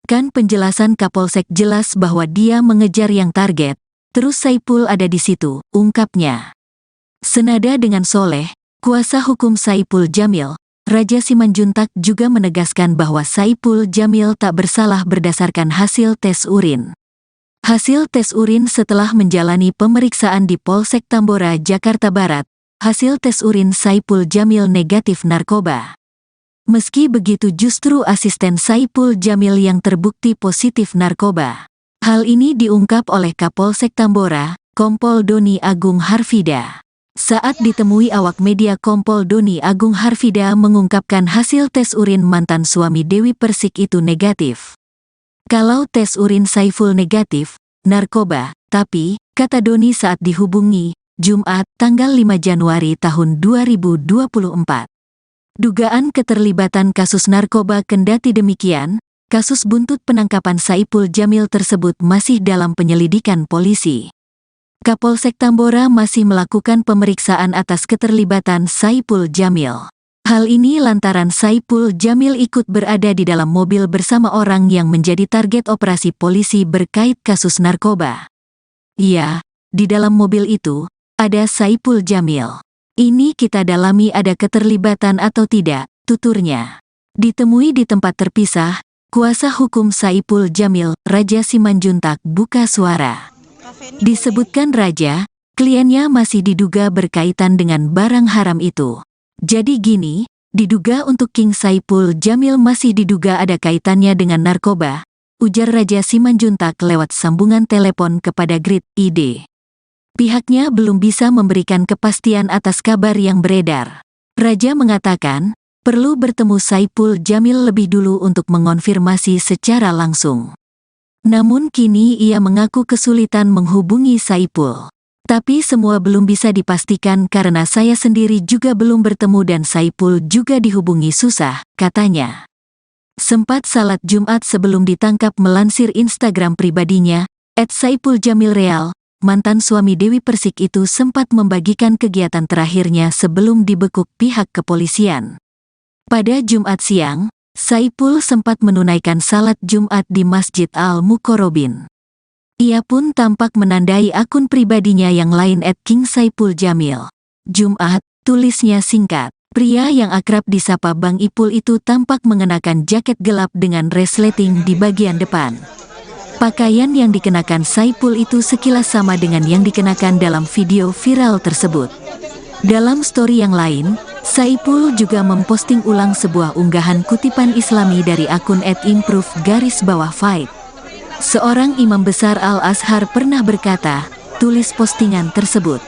Kan penjelasan Kapolsek jelas bahwa dia mengejar yang target, terus Saipul ada di situ, ungkapnya. Senada dengan Soleh, kuasa hukum Saipul Jamil, Raja Simanjuntak juga menegaskan bahwa Saipul Jamil tak bersalah berdasarkan hasil tes urin. Hasil tes urin setelah menjalani pemeriksaan di Polsek Tambora, Jakarta Barat, hasil tes urin Saipul Jamil negatif narkoba. Meski begitu justru asisten Saipul Jamil yang terbukti positif narkoba. Hal ini diungkap oleh Kapolsek Tambora, Kompol Doni Agung Harfida. Saat ditemui awak media, Kompol Doni Agung Harfida mengungkapkan hasil tes urin mantan suami Dewi Persik itu negatif. Kalau tes urin Saiful negatif, narkoba, tapi, kata Doni saat dihubungi, Jumat, tanggal 5 Januari tahun 2024. Dugaan keterlibatan kasus narkoba kendati demikian, kasus buntut penangkapan Saipul Jamil tersebut masih dalam penyelidikan polisi. Kapolsek Tambora masih melakukan pemeriksaan atas keterlibatan Saipul Jamil. Hal ini lantaran Saipul Jamil ikut berada di dalam mobil bersama orang yang menjadi target operasi polisi berkait kasus narkoba. Iya, di dalam mobil itu, ada Saipul Jamil. Ini kita dalami ada keterlibatan atau tidak, tuturnya. Ditemui di tempat terpisah, kuasa hukum Saipul Jamil, Raja Simanjuntak, buka suara. Disebutkan Raja, kliennya masih diduga berkaitan dengan barang haram itu. Jadi gini, diduga untuk King Saipul Jamil masih diduga ada kaitannya dengan narkoba, ujar Raja Simanjuntak lewat sambungan telepon kepada Grid ID. Pihaknya belum bisa memberikan kepastian atas kabar yang beredar. Raja mengatakan, perlu bertemu Saipul Jamil lebih dulu untuk mengonfirmasi secara langsung. Namun kini ia mengaku kesulitan menghubungi Saipul. Tapi semua belum bisa dipastikan karena saya sendiri juga belum bertemu dan Saipul juga dihubungi susah, katanya. Sempat salat Jumat sebelum ditangkap melansir Instagram pribadinya, @SaipulJamilReal, mantan suami Dewi Persik itu sempat membagikan kegiatan terakhirnya sebelum dibekuk pihak kepolisian. Pada Jumat siang, Saipul sempat menunaikan salat Jumat di Masjid Al-Muqarrabin. Ia pun tampak menandai akun pribadinya yang lain @KingSaipulJamil. Jumat, tulisnya singkat. Pria yang akrab disapa Bang Ipul itu tampak mengenakan jaket gelap dengan resleting di bagian depan. Pakaian yang dikenakan Saipul itu sekilas sama dengan yang dikenakan dalam video viral tersebut. Dalam story yang lain, Saipul juga memposting ulang sebuah unggahan kutipan Islami dari akun @improve_fight. Seorang imam besar Al-Azhar pernah berkata, tulis postingan tersebut.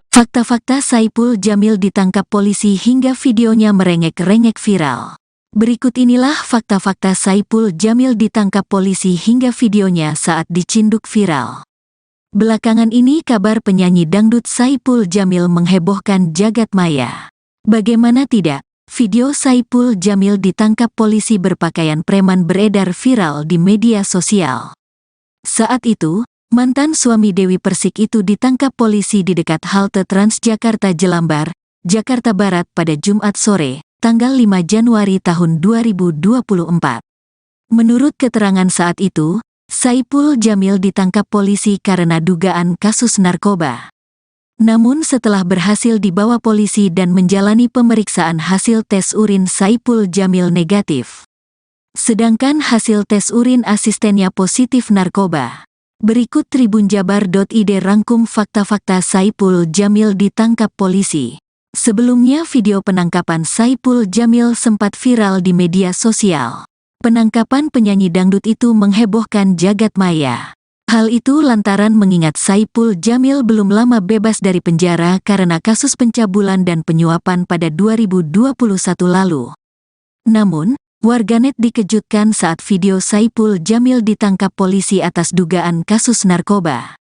Fakta-fakta Saipul Jamil ditangkap polisi hingga videonya merengek-rengek viral. Berikut inilah fakta-fakta Saipul Jamil ditangkap polisi hingga videonya saat dicinduk viral. Belakangan ini kabar penyanyi dangdut Saipul Jamil menghebohkan jagat maya. Bagaimana tidak, video Saipul Jamil ditangkap polisi berpakaian preman beredar viral di media sosial. Saat itu, mantan suami Dewi Persik itu ditangkap polisi di dekat halte Transjakarta Jelambar, Jakarta Barat pada Jumat sore, tanggal 5 Januari tahun 2024. Menurut keterangan saat itu, Saipul Jamil ditangkap polisi karena dugaan kasus narkoba. Namun setelah berhasil dibawa polisi dan menjalani pemeriksaan, hasil tes urin Saipul Jamil negatif. Sedangkan hasil tes urin asistennya positif narkoba. Berikut tribunjabar.id rangkum fakta-fakta Saipul Jamil ditangkap polisi. Sebelumnya video penangkapan Saipul Jamil sempat viral di media sosial. Penangkapan penyanyi dangdut itu menghebohkan jagat maya. Hal itu lantaran mengingat Saipul Jamil belum lama bebas dari penjara karena kasus pencabulan dan penyuapan pada 2021 lalu. Namun, warganet dikejutkan saat video Saipul Jamil ditangkap polisi atas dugaan kasus narkoba.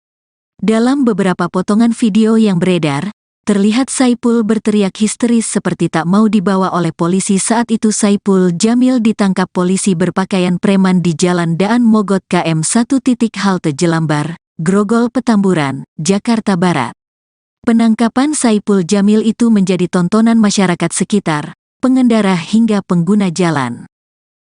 Dalam beberapa potongan video yang beredar, terlihat Saipul berteriak histeris seperti tak mau dibawa oleh polisi. Saat itu Saipul Jamil ditangkap polisi berpakaian preman di Jalan Daan Mogot KM 1. Halte Jelambar, Grogol Petamburan, Jakarta Barat. Penangkapan Saipul Jamil itu menjadi tontonan masyarakat sekitar, pengendara hingga pengguna jalan.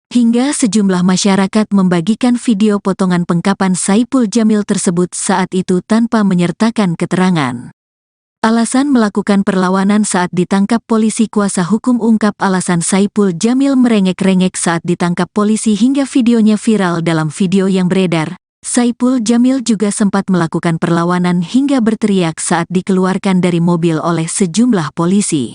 Hingga sejumlah masyarakat membagikan video potongan pengkapan Saipul Jamil tersebut saat itu tanpa menyertakan keterangan. Alasan melakukan perlawanan saat ditangkap polisi. Kuasa hukum ungkap alasan Saipul Jamil merengek-rengek saat ditangkap polisi hingga videonya viral. Dalam video yang beredar, Saipul Jamil juga sempat melakukan perlawanan hingga berteriak saat dikeluarkan dari mobil oleh sejumlah polisi.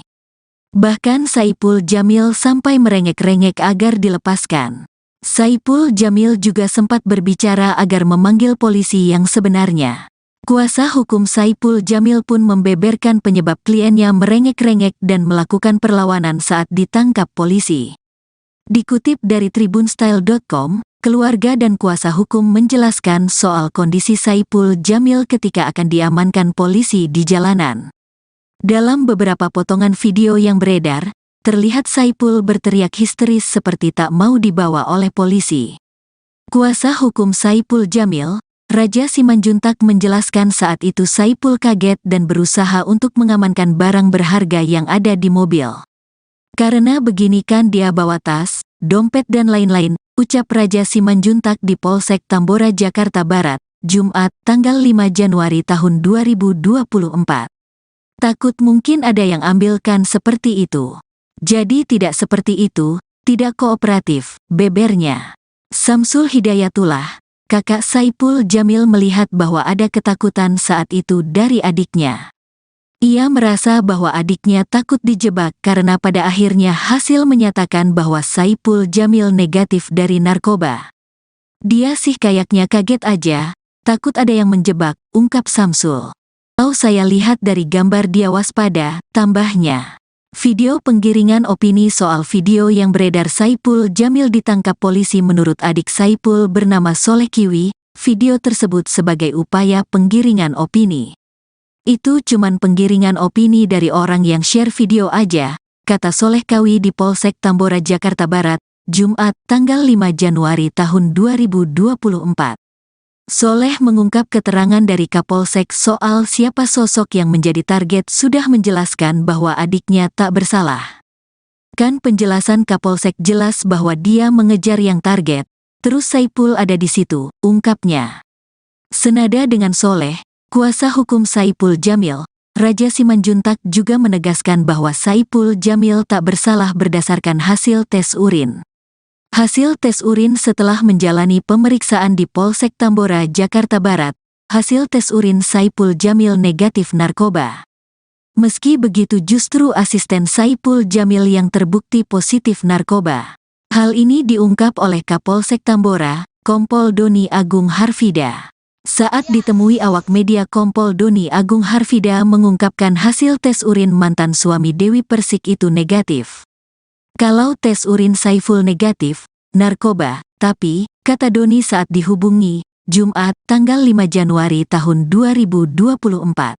Bahkan Saipul Jamil sampai merengek-rengek agar dilepaskan. Saipul Jamil juga sempat berbicara agar memanggil polisi yang sebenarnya. Kuasa hukum Saipul Jamil pun membeberkan penyebab kliennya merengek-rengek dan melakukan perlawanan saat ditangkap polisi. Dikutip dari tribunstyle.com, keluarga dan kuasa hukum menjelaskan soal kondisi Saipul Jamil ketika akan diamankan polisi di jalanan. Dalam beberapa potongan video yang beredar, terlihat Saipul berteriak histeris seperti tak mau dibawa oleh polisi. Kuasa hukum Saipul Jamil, Raja Simanjuntak menjelaskan saat itu Saipul kaget dan berusaha untuk mengamankan barang berharga yang ada di mobil. Karena begini kan dia bawa tas, dompet dan lain-lain, ucap Raja Simanjuntak di Polsek Tambora Jakarta Barat, Jumat, tanggal 5 Januari tahun 2024. Takut mungkin ada yang ambilkan seperti itu. Jadi tidak seperti itu, tidak kooperatif, bebernya. Samsul Hidayatullah, kakak Saipul Jamil melihat bahwa ada ketakutan saat itu dari adiknya. Ia merasa bahwa adiknya takut dijebak karena pada akhirnya hasil menyatakan bahwa Saipul Jamil negatif dari narkoba. Dia sih kayaknya kaget aja, takut ada yang menjebak, ungkap Samsul. Kalau saya lihat dari gambar dia waspada, tambahnya. Video penggiringan opini soal video yang beredar Saipul Jamil ditangkap polisi menurut adik Saipul bernama Soleh Kiwi, video tersebut sebagai upaya penggiringan opini. Itu cuman penggiringan opini dari orang yang share video aja, kata Soleh Kiwi di Polsek Tambora Jakarta Barat, Jumat, tanggal 5 Januari tahun 2024. Soleh mengungkap keterangan dari Kapolsek soal siapa sosok yang menjadi target sudah menjelaskan bahwa adiknya tak bersalah. Kan penjelasan Kapolsek jelas bahwa dia mengejar yang target, terus Saipul ada di situ, ungkapnya. Senada dengan Soleh, kuasa hukum Saipul Jamil, Raja Simanjuntak juga menegaskan bahwa Saipul Jamil tak bersalah berdasarkan hasil tes urin. Hasil tes urin setelah menjalani pemeriksaan di Polsek Tambora, Jakarta Barat, hasil tes urin Saipul Jamil negatif narkoba. Meski begitu justru asisten Saipul Jamil yang terbukti positif narkoba. Hal ini diungkap oleh Kapolsek Tambora, Kompol Doni Agung Harfida. Saat ditemui awak media, Kompol Doni Agung Harfida mengungkapkan hasil tes urin mantan suami Dewi Persik itu negatif. Kalau tes urin Saipul negatif, narkoba, tapi, kata Doni saat dihubungi, Jumat, tanggal 5 Januari tahun 2024.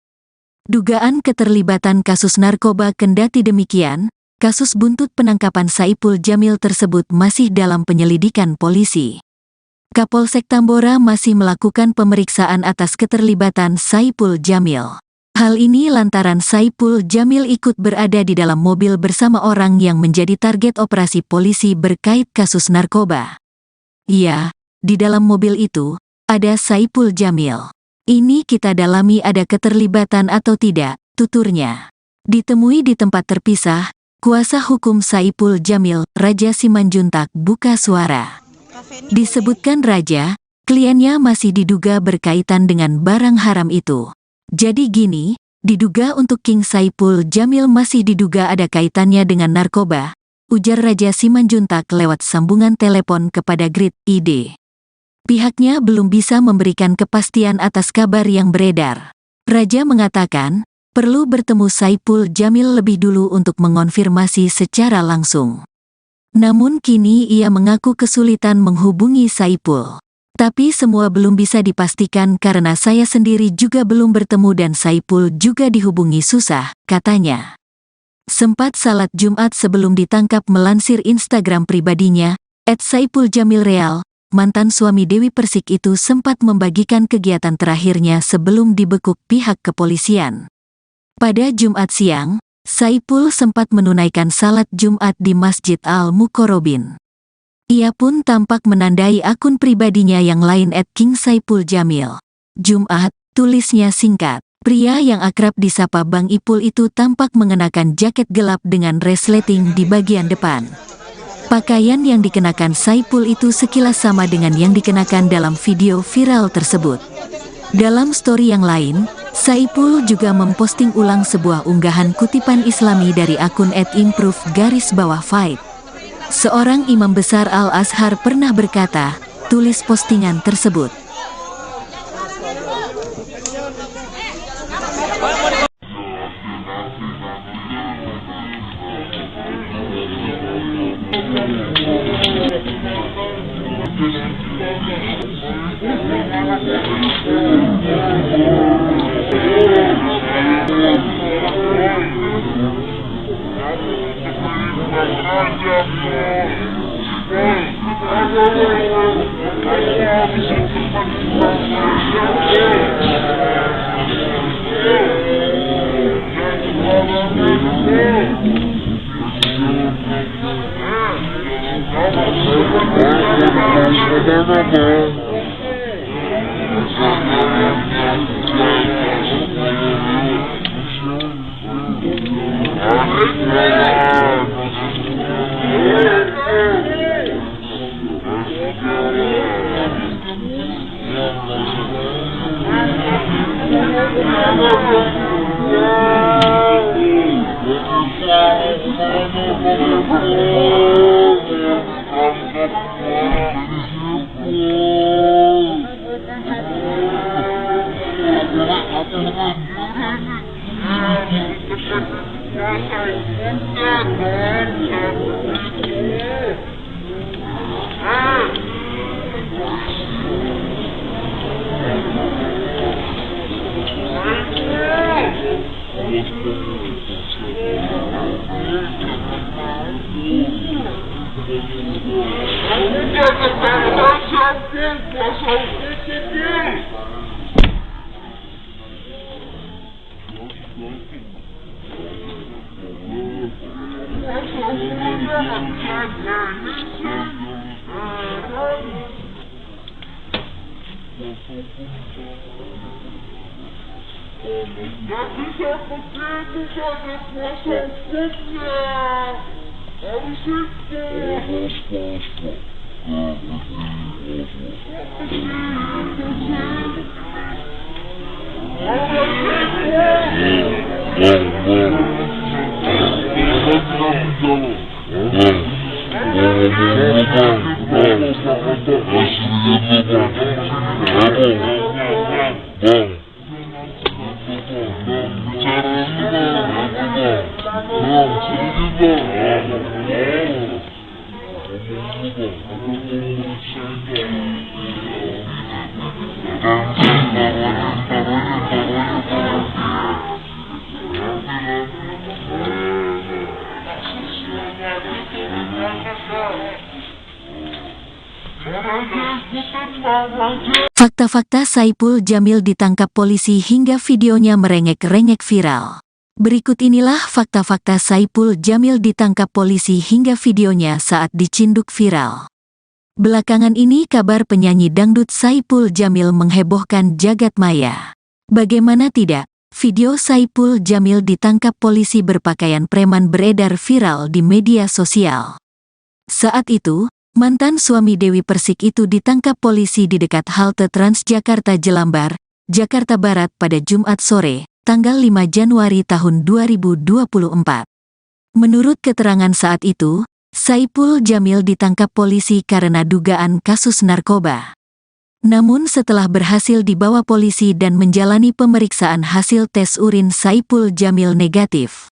Dugaan keterlibatan kasus narkoba. Kendati demikian, kasus buntut penangkapan Saipul Jamil tersebut masih dalam penyelidikan polisi. Kapolsek Tambora masih melakukan pemeriksaan atas keterlibatan Saipul Jamil. Hal ini lantaran Saipul Jamil ikut berada di dalam mobil bersama orang yang menjadi target operasi polisi berkait kasus narkoba. Iya, di dalam mobil itu, ada Saipul Jamil. Ini kita dalami ada keterlibatan atau tidak, tuturnya. Ditemui di tempat terpisah, kuasa hukum Saipul Jamil, Raja Simanjuntak, buka suara. Disebutkan Raja, kliennya masih diduga berkaitan dengan barang haram itu. Jadi gini, diduga untuk King Saipul Jamil masih diduga ada kaitannya dengan narkoba, ujar Raja Simanjuntak lewat sambungan telepon kepada Grid ID. Pihaknya belum bisa memberikan kepastian atas kabar yang beredar. Raja mengatakan, perlu bertemu Saipul Jamil lebih dulu untuk mengonfirmasi secara langsung. Namun kini ia mengaku kesulitan menghubungi Saipul. Tapi semua belum bisa dipastikan karena saya sendiri juga belum bertemu dan Saipul juga dihubungi susah, katanya. Sempat salat Jumat sebelum ditangkap. Melansir Instagram pribadinya, @SaipulJamilReal, mantan suami Dewi Persik itu sempat membagikan kegiatan terakhirnya sebelum dibekuk pihak kepolisian. Pada Jumat siang, Saipul sempat menunaikan salat Jumat di Masjid Al-Muqarrabin. Ia pun tampak menandai akun pribadinya yang lain @KingSaipulJamil. Jumat, tulisnya singkat. Pria yang akrab disapa Bang Ipul itu tampak mengenakan jaket gelap dengan resleting di bagian depan. Pakaian yang dikenakan Saipul itu sekilas sama dengan yang dikenakan dalam video viral tersebut. Dalam story yang lain, Saipul juga memposting ulang sebuah unggahan kutipan Islami dari akun @improve_fight. Seorang imam besar Al-Azhar pernah berkata, tulis postingan tersebut. Fakta-fakta Saipul Jamil ditangkap polisi hingga videonya merengek-rengek viral. Berikut inilah fakta-fakta Saipul Jamil ditangkap polisi hingga videonya saat dicinduk viral. Belakangan ini kabar penyanyi dangdut Saipul Jamil menghebohkan jagat maya. Bagaimana tidak, video Saipul Jamil ditangkap polisi berpakaian preman beredar viral di media sosial. Saat itu, mantan suami Dewi Persik itu ditangkap polisi di dekat halte Transjakarta Jelambar, Jakarta Barat pada Jumat sore, tanggal 5 Januari tahun 2024. Menurut keterangan saat itu, Saipul Jamil ditangkap polisi karena dugaan kasus narkoba. Namun setelah berhasil dibawa polisi dan menjalani pemeriksaan, hasil tes urin Saipul Jamil negatif.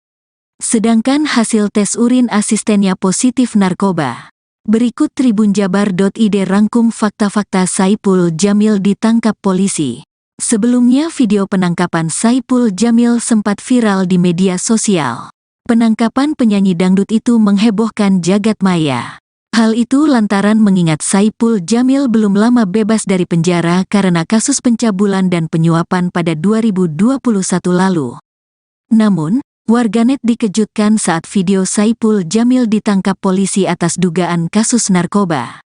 Sedangkan hasil tes urin asistennya positif narkoba. Berikut tribunjabar.id rangkum fakta-fakta Saipul Jamil ditangkap polisi. Sebelumnya video penangkapan Saipul Jamil sempat viral di media sosial. Penangkapan penyanyi dangdut itu menghebohkan jagat maya. Hal itu lantaran mengingat Saipul Jamil belum lama bebas dari penjara karena kasus pencabulan dan penyuapan pada 2021 lalu. Namun, warganet dikejutkan saat video Saipul Jamil ditangkap polisi atas dugaan kasus narkoba.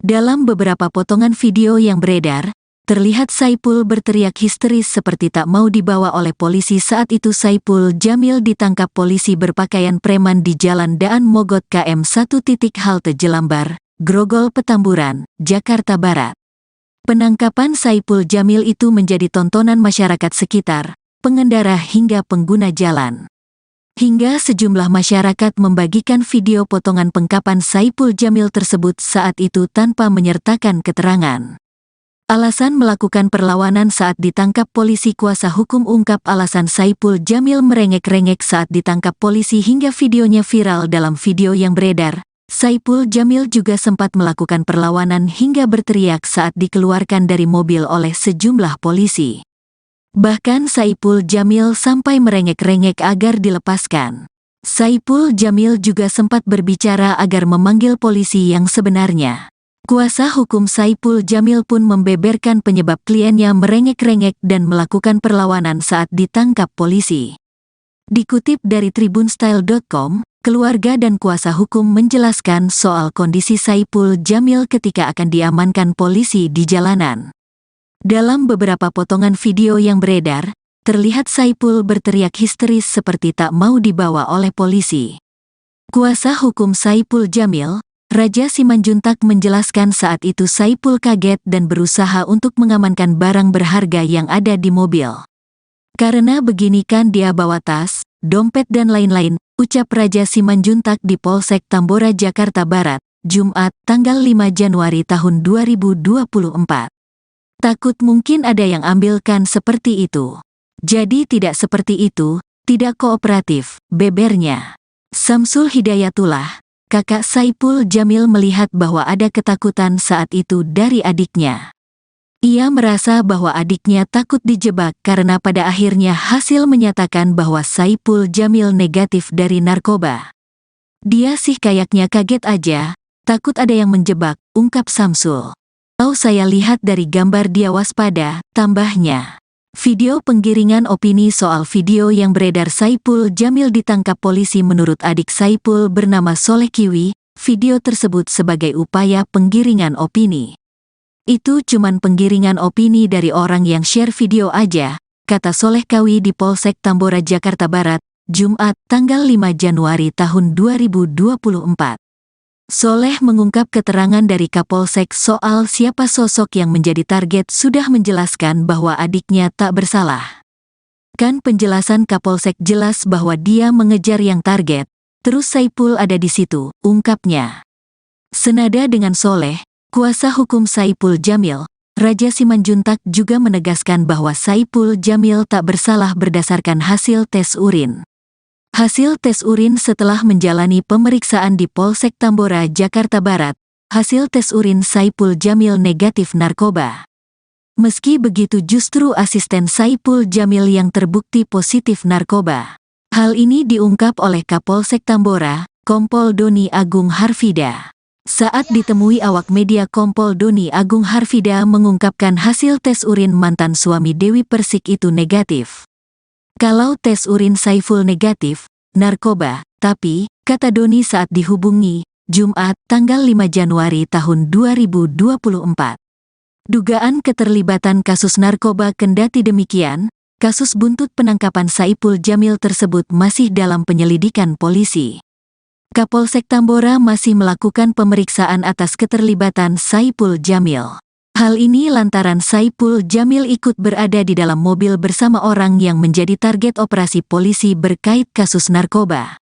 Dalam beberapa potongan video yang beredar, terlihat Saipul berteriak histeris seperti tak mau dibawa oleh polisi. Saat itu Saipul Jamil ditangkap polisi berpakaian preman di Jalan Daan Mogot KM 1. Halte Jelambar, Grogol Petamburan, Jakarta Barat. Penangkapan Saipul Jamil itu menjadi tontonan masyarakat sekitar, pengendara hingga pengguna jalan. Hingga sejumlah masyarakat membagikan video potongan pengkapan Saipul Jamil tersebut saat itu tanpa menyertakan keterangan. Alasan melakukan perlawanan saat ditangkap polisi. Kuasa hukum ungkap alasan Saipul Jamil merengek-rengek saat ditangkap polisi hingga videonya viral. Dalam video yang beredar, Saipul Jamil juga sempat melakukan perlawanan hingga berteriak saat dikeluarkan dari mobil oleh sejumlah polisi. Bahkan Saipul Jamil sampai merengek-rengek agar dilepaskan. Saipul Jamil juga sempat berbicara agar memanggil polisi yang sebenarnya. Kuasa hukum Saipul Jamil pun membeberkan penyebab kliennya merengek-rengek dan melakukan perlawanan saat ditangkap polisi. Dikutip dari tribunstyle.com, keluarga dan kuasa hukum menjelaskan soal kondisi Saipul Jamil ketika akan diamankan polisi di jalanan. Dalam beberapa potongan video yang beredar, terlihat Saipul berteriak histeris seperti tak mau dibawa oleh polisi. Kuasa hukum Saipul Jamil, Raja Simanjuntak, menjelaskan saat itu Saipul kaget dan berusaha untuk mengamankan barang berharga yang ada di mobil. Karena begini kan dia bawa tas, dompet dan lain-lain, ucap Raja Simanjuntak di Polsek Tambora, Jakarta Barat, Jumat, tanggal 5 Januari tahun 2024. Takut mungkin ada yang ambilkan seperti itu. Jadi tidak seperti itu, tidak kooperatif, bebernya. Samsul Hidayatullah, kakak Saipul Jamil, melihat bahwa ada ketakutan saat itu dari adiknya. Ia merasa bahwa adiknya takut dijebak karena pada akhirnya hasil menyatakan bahwa Saipul Jamil negatif dari narkoba. Dia sih kayaknya kaget aja, takut ada yang menjebak, ungkap Samsul. Kalau saya lihat dari gambar dia waspada, tambahnya. Video penggiringan opini. Soal video yang beredar Saipul Jamil ditangkap polisi, menurut adik Saipul bernama Soleh Kiwi, video tersebut sebagai upaya penggiringan opini. Itu cuman penggiringan opini dari orang yang share video aja, kata Soleh Kiwi di Polsek Tambora, Jakarta Barat, Jumat, tanggal 5 Januari tahun 2024. Soleh mengungkap keterangan dari Kapolsek soal siapa sosok yang menjadi target, sudah menjelaskan bahwa adiknya tak bersalah. Kan penjelasan Kapolsek jelas bahwa dia mengejar yang target, terus Saipul ada di situ, ungkapnya. Senada dengan Soleh, kuasa hukum Saipul Jamil, Raja Simanjuntak, juga menegaskan bahwa Saipul Jamil tak bersalah berdasarkan hasil tes urin. Hasil tes urin setelah menjalani pemeriksaan di Polsek Tambora, Jakarta Barat, hasil tes urin Saipul Jamil negatif narkoba. Meski begitu justru asisten Saipul Jamil yang terbukti positif narkoba. Hal ini diungkap oleh Kapolsek Tambora, Kompol Doni Agung Harfida. Saat ditemui awak media, Kompol Doni Agung Harfida mengungkapkan hasil tes urin mantan suami Dewi Persik itu negatif. Kalau tes urin Saipul negatif, narkoba, tapi, kata Doni saat dihubungi, Jumat, tanggal 5 Januari tahun 2024. Dugaan keterlibatan kasus narkoba. Kendati demikian, kasus buntut penangkapan Saipul Jamil tersebut masih dalam penyelidikan polisi. Kapolsek Tambora masih melakukan pemeriksaan atas keterlibatan Saipul Jamil. Hal ini lantaran Saipul Jamil ikut berada di dalam mobil bersama orang yang menjadi target operasi polisi berkait kasus narkoba.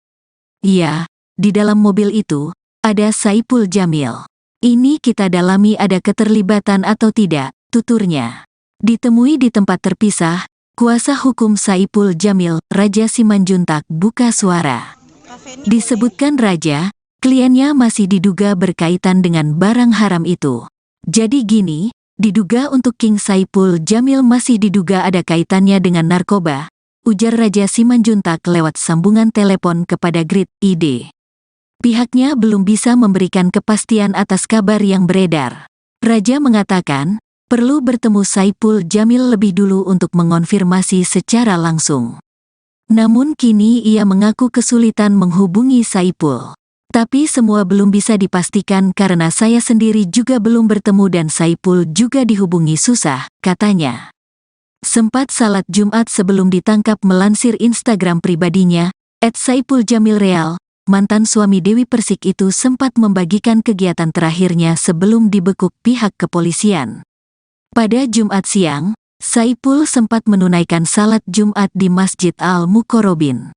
Iya, di dalam mobil itu, ada Saipul Jamil. Ini kita dalami ada keterlibatan atau tidak, tuturnya. Ditemui di tempat terpisah, kuasa hukum Saipul Jamil, Raja Simanjuntak, buka suara. Disebutkan Raja, kliennya masih diduga berkaitan dengan barang haram itu. Jadi gini, diduga untuk King Saipul Jamil masih diduga ada kaitannya dengan narkoba, ujar Raja Simanjuntak lewat sambungan telepon kepada Grid ID. Pihaknya belum bisa memberikan kepastian atas kabar yang beredar. Raja mengatakan, perlu bertemu Saipul Jamil lebih dulu untuk mengonfirmasi secara langsung. Namun kini ia mengaku kesulitan menghubungi Saipul. Tapi semua belum bisa dipastikan karena saya sendiri juga belum bertemu dan Saipul juga dihubungi susah, katanya. Sempat salat Jumat sebelum ditangkap. Melansir Instagram pribadinya, @SaipulJamilReal, mantan suami Dewi Persik itu sempat membagikan kegiatan terakhirnya sebelum dibekuk pihak kepolisian. Pada Jumat siang, Saipul sempat menunaikan salat Jumat di Masjid Al-Muqarrabin.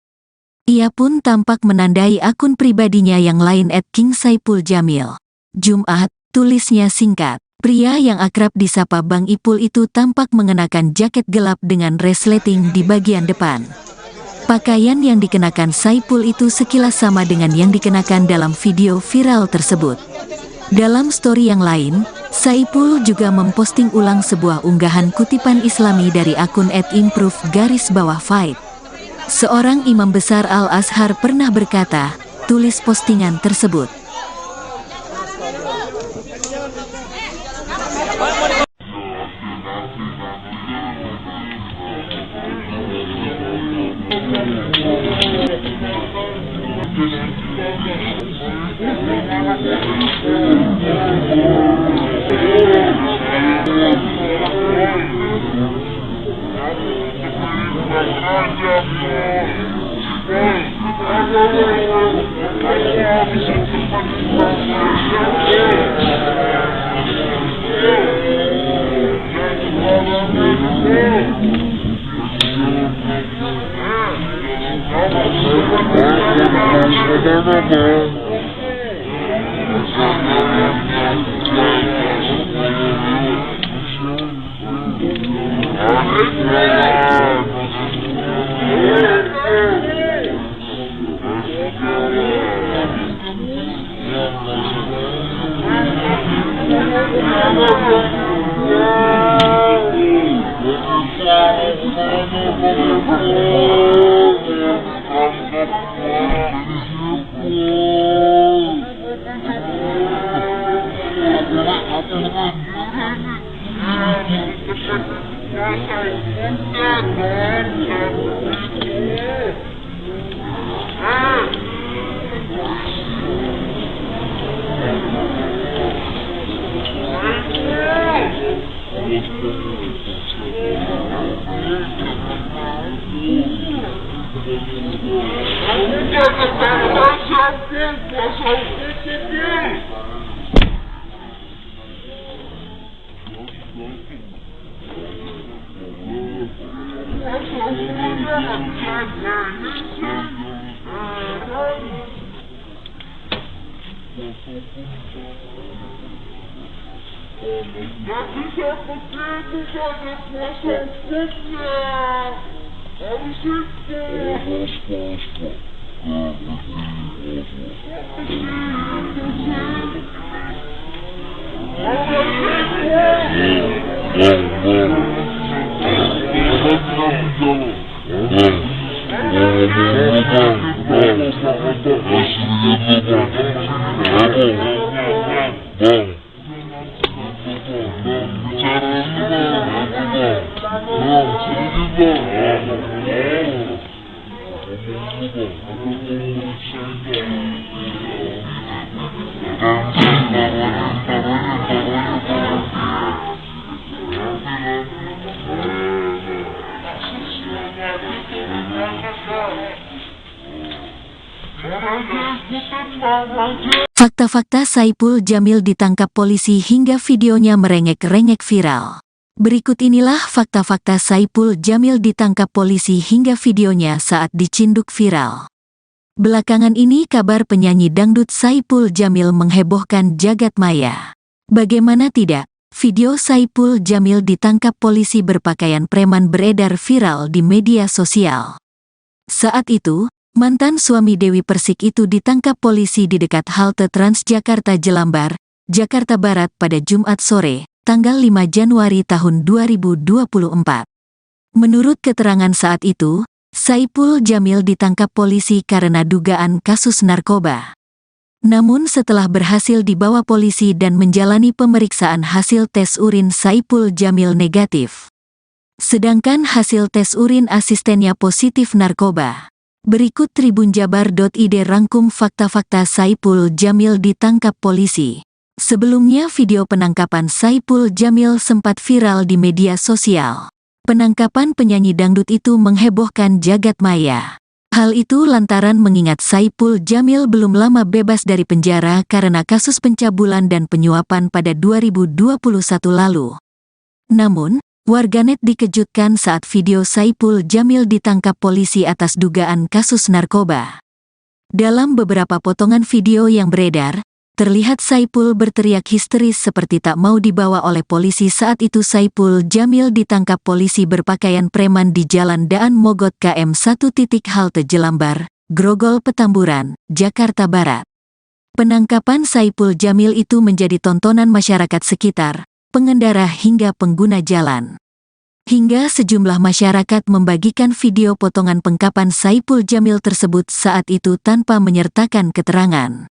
Ia pun tampak menandai akun pribadinya yang lain @KingSaipulJamil. Jumat, tulisnya singkat. Pria yang akrab disapa Bang Ipul itu tampak mengenakan jaket gelap dengan resleting di bagian depan. Pakaian yang dikenakan Saipul itu sekilas sama dengan yang dikenakan dalam video viral tersebut. Dalam story yang lain, Saipul juga memposting ulang sebuah unggahan kutipan Islami dari akun @improve_fight. Seorang imam besar Al-Azhar pernah berkata, tulis postingan tersebut. Fakta-fakta Saipul Jamil ditangkap polisi hingga videonya merengek-rengek viral. Berikut inilah fakta-fakta Saipul Jamil ditangkap polisi hingga videonya saat dicinduk viral. Belakangan ini kabar penyanyi dangdut Saipul Jamil menghebohkan jagat maya. Bagaimana tidak, video Saipul Jamil ditangkap polisi berpakaian preman beredar viral di media sosial. Saat itu, mantan suami Dewi Persik itu ditangkap polisi di dekat halte Transjakarta Jelambar, Jakarta Barat pada Jumat sore, tanggal 5 Januari tahun 2024. Menurut keterangan saat itu, Saipul Jamil ditangkap polisi karena dugaan kasus narkoba. Namun setelah berhasil dibawa polisi dan menjalani pemeriksaan, hasil tes urin Saipul Jamil negatif. Sedangkan hasil tes urin asistennya positif narkoba. Berikut tribunjabar.id rangkum fakta-fakta Saipul Jamil ditangkap polisi. Sebelumnya video penangkapan Saipul Jamil sempat viral di media sosial. Penangkapan penyanyi dangdut itu menghebohkan jagat maya. Hal itu lantaran mengingat Saipul Jamil belum lama bebas dari penjara karena kasus pencabulan dan penyuapan pada 2021 lalu. Namun, warganet dikejutkan saat video Saipul Jamil ditangkap polisi atas dugaan kasus narkoba. Dalam beberapa potongan video yang beredar, terlihat Saipul berteriak histeris seperti tak mau dibawa oleh polisi saat itu Saipul Jamil ditangkap polisi berpakaian preman di Jalan Daan Mogot KM 1. Halte Jelambar, Grogol Petamburan, Jakarta Barat. Penangkapan Saipul Jamil itu menjadi tontonan masyarakat sekitar, pengendara hingga pengguna jalan. Hingga sejumlah masyarakat membagikan video potongan penangkapan Saipul Jamil tersebut saat itu tanpa menyertakan keterangan.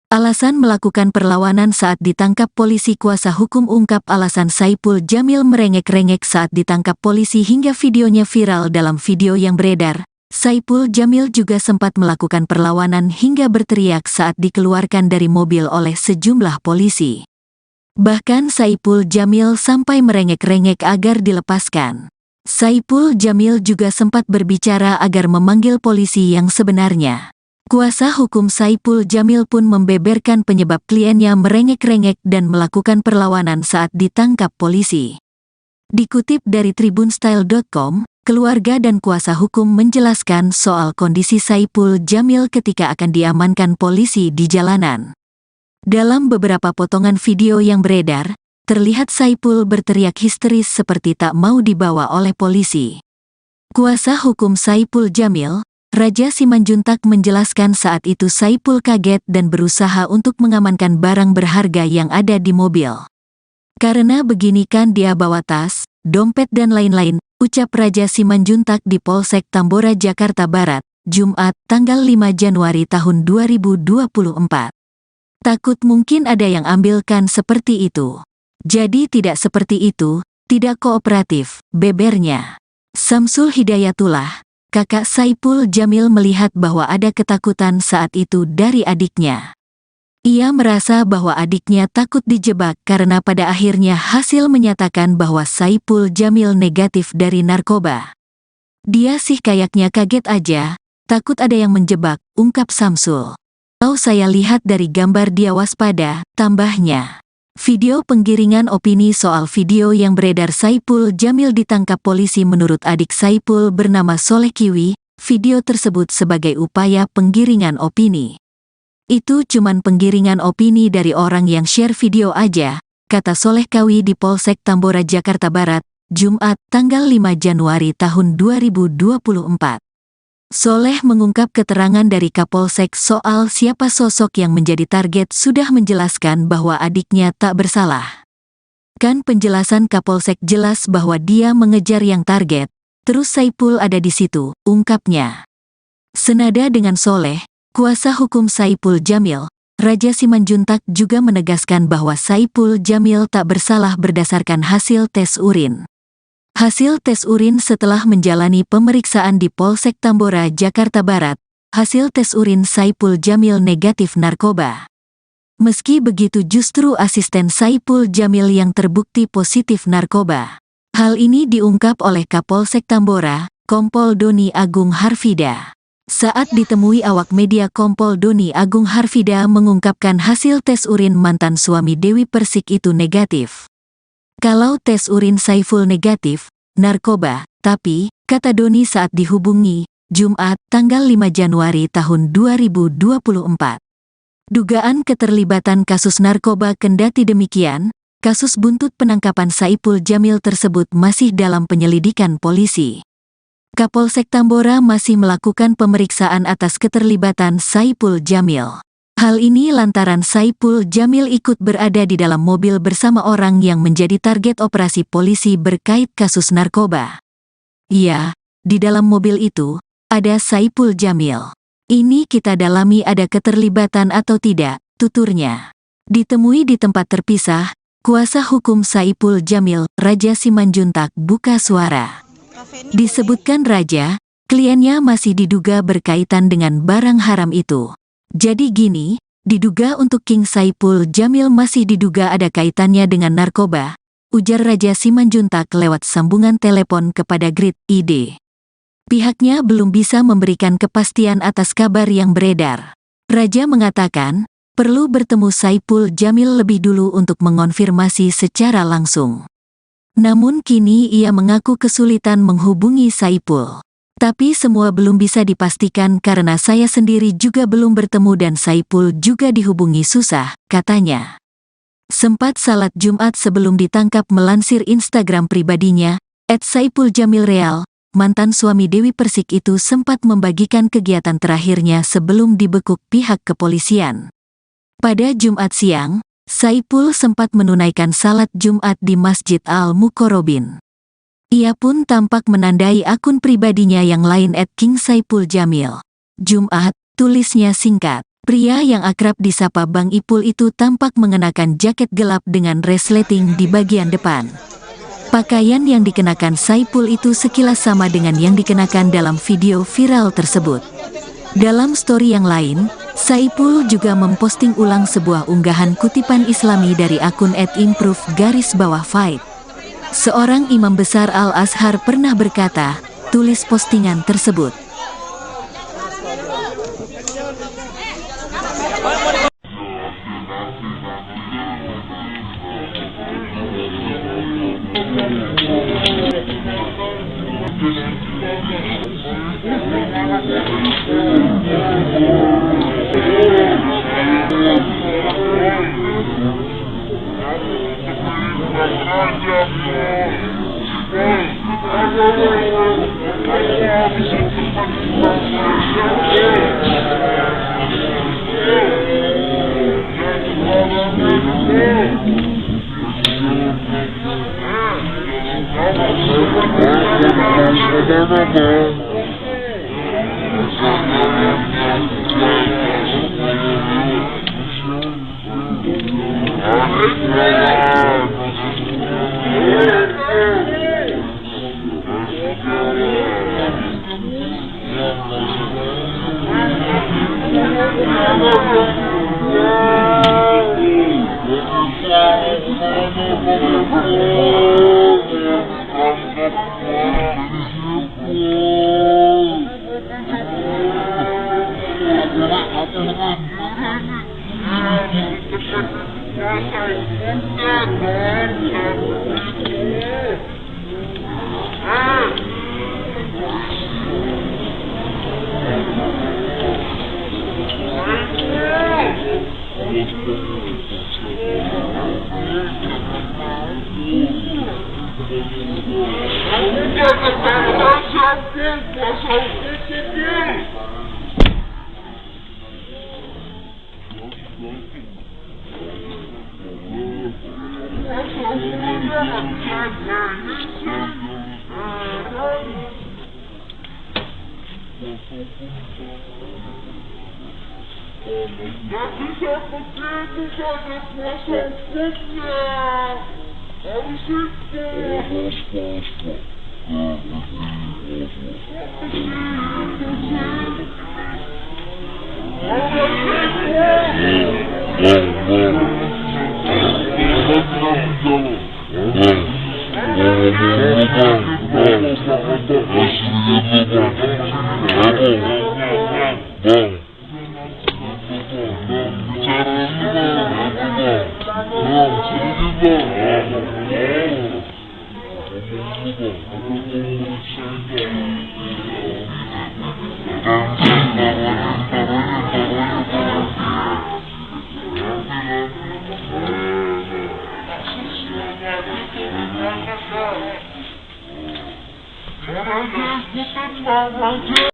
Alasan melakukan perlawanan saat ditangkap polisi. Kuasa hukum ungkap alasan Saipul Jamil merengek-rengek saat ditangkap polisi hingga videonya viral. Dalam video yang beredar, Saipul Jamil juga sempat melakukan perlawanan hingga berteriak saat dikeluarkan dari mobil oleh sejumlah polisi. Bahkan Saipul Jamil sampai merengek-rengek agar dilepaskan. Saipul Jamil juga sempat berbicara agar memanggil polisi yang sebenarnya. Kuasa hukum Saipul Jamil pun membeberkan penyebab kliennya merengek-rengek dan melakukan perlawanan saat ditangkap polisi. Dikutip dari tribunstyle.com, keluarga dan kuasa hukum menjelaskan soal kondisi Saipul Jamil ketika akan diamankan polisi di jalanan. Dalam beberapa potongan video yang beredar, terlihat Saipul berteriak histeris seperti tak mau dibawa oleh polisi. Kuasa hukum Saipul Jamil, Raja Simanjuntak menjelaskan saat itu Saipul kaget dan berusaha untuk mengamankan barang berharga yang ada di mobil. Karena begini kan dia bawa tas, dompet dan lain-lain, ucap Raja Simanjuntak di Polsek Tambora Jakarta Barat, Jumat, tanggal 5 Januari tahun 2024. Takut mungkin ada yang ambilkan seperti itu. Jadi tidak seperti itu, tidak kooperatif, bebernya. Samsul Hidayatullah, kakak Saipul Jamil melihat bahwa ada ketakutan saat itu dari adiknya. Ia merasa bahwa adiknya takut dijebak karena pada akhirnya hasil menyatakan bahwa Saipul Jamil negatif dari narkoba. Dia sih kayaknya kaget aja, takut ada yang menjebak, ungkap Samsul. Kalau saya lihat dari gambar dia waspada, tambahnya. Video penggiringan opini soal video yang beredar Saipul Jamil ditangkap polisi menurut adik Saipul bernama Soleh Kiwi, video tersebut sebagai upaya penggiringan opini. Itu cuman penggiringan opini dari orang yang share video aja, kata Soleh Kiwi di Polsek Tambora Jakarta Barat, Jumat, tanggal 5 Januari tahun 2024. Soleh mengungkap keterangan dari Kapolsek soal siapa sosok yang menjadi target sudah menjelaskan bahwa adiknya tak bersalah. Kan penjelasan Kapolsek jelas bahwa dia mengejar yang target, terus Saipul ada di situ, ungkapnya. Senada dengan Soleh, kuasa hukum Saipul Jamil, Raja Simanjuntak juga menegaskan bahwa Saipul Jamil tak bersalah berdasarkan hasil tes urin. Hasil tes urin setelah menjalani pemeriksaan di Polsek Tambora, Jakarta Barat, hasil tes urin Saipul Jamil negatif narkoba. Meski begitu justru asisten Saipul Jamil yang terbukti positif narkoba. Hal ini diungkap oleh Kapolsek Tambora, Kompol Doni Agung Harfida. Saat ditemui awak media, Kompol Doni Agung Harfida mengungkapkan hasil tes urin mantan suami Dewi Persik itu negatif. Kalau tes urin Saipul negatif, narkoba, tapi, kata Doni saat dihubungi, Jumat, tanggal 5 Januari tahun 2024. Dugaan keterlibatan kasus narkoba. Kendati demikian, kasus buntut penangkapan Saipul Jamil tersebut masih dalam penyelidikan polisi. Kapolsek Tambora masih melakukan pemeriksaan atas keterlibatan Saipul Jamil. Hal ini lantaran Saipul Jamil ikut berada di dalam mobil bersama orang yang menjadi target operasi polisi berkait kasus narkoba. Ya, di dalam mobil itu, ada Saipul Jamil. Ini kita dalami ada keterlibatan atau tidak, tuturnya. Ditemui di tempat terpisah, kuasa hukum Saipul Jamil, Raja Simanjuntak, buka suara. Disebutkan Raja, Kliennya masih diduga berkaitan dengan barang haram itu. Jadi gini, diduga untuk King Saipul Jamil masih diduga ada kaitannya dengan narkoba, ujar Raja Simanjuntak lewat sambungan telepon kepada Grid ID. Pihaknya belum bisa memberikan kepastian atas kabar yang beredar. Raja mengatakan, perlu bertemu Saipul Jamil lebih dulu untuk mengonfirmasi secara langsung. Namun kini ia mengaku kesulitan menghubungi Saipul. Tapi semua belum bisa dipastikan karena saya sendiri juga belum bertemu dan Saipul juga dihubungi susah, katanya. Sempat salat Jumat sebelum ditangkap melansir Instagram pribadinya, @SaipulJamilReal, mantan suami Dewi Persik itu sempat membagikan kegiatan terakhirnya sebelum dibekuk pihak kepolisian. Pada Jumat siang, Saipul sempat menunaikan salat Jumat di Masjid Al-Muqarrabin. Ia pun tampak menandai akun pribadinya yang lain @KingSaipulJamil. Jumat, tulisnya singkat. Pria yang akrab disapa Bang Ipul itu tampak mengenakan jaket gelap dengan resleting di bagian depan. Pakaian yang dikenakan Saipul itu sekilas sama dengan yang dikenakan dalam video viral tersebut. Dalam story yang lain, Saipul juga memposting ulang sebuah unggahan kutipan Islami dari akun @improve_fight. Seorang imam besar Al-Azhar pernah berkata, tulis postingan tersebut.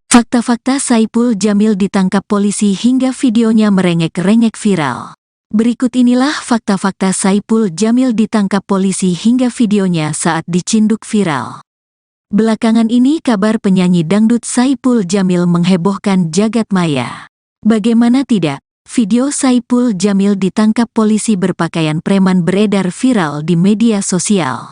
Fakta-fakta Saipul Jamil ditangkap polisi hingga videonya merengek-rengek viral. Berikut inilah fakta-fakta Saipul Jamil ditangkap polisi hingga videonya saat dicinduk viral. Belakangan ini kabar penyanyi dangdut Saipul Jamil menghebohkan jagat maya. Bagaimana tidak, video Saipul Jamil ditangkap polisi berpakaian preman beredar viral di media sosial.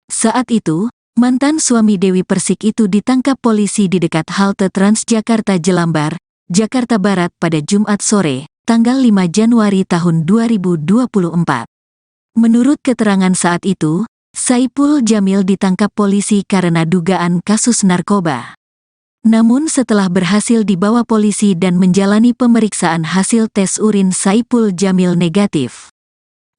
Saat itu, Mantan suami Dewi Persik itu ditangkap polisi di dekat halte Transjakarta Jelambar, Jakarta Barat pada Jumat sore, tanggal 5 Januari tahun 2024. Menurut keterangan saat itu, Saipul Jamil ditangkap polisi karena dugaan kasus narkoba. Namun setelah berhasil dibawa polisi dan menjalani pemeriksaan, hasil tes urin Saipul Jamil negatif.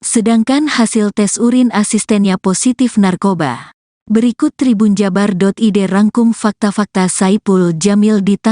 Sedangkan hasil tes urin asistennya positif narkoba. Berikut tribunjabar.id rangkum fakta-fakta Saipul Jamil ditangkap.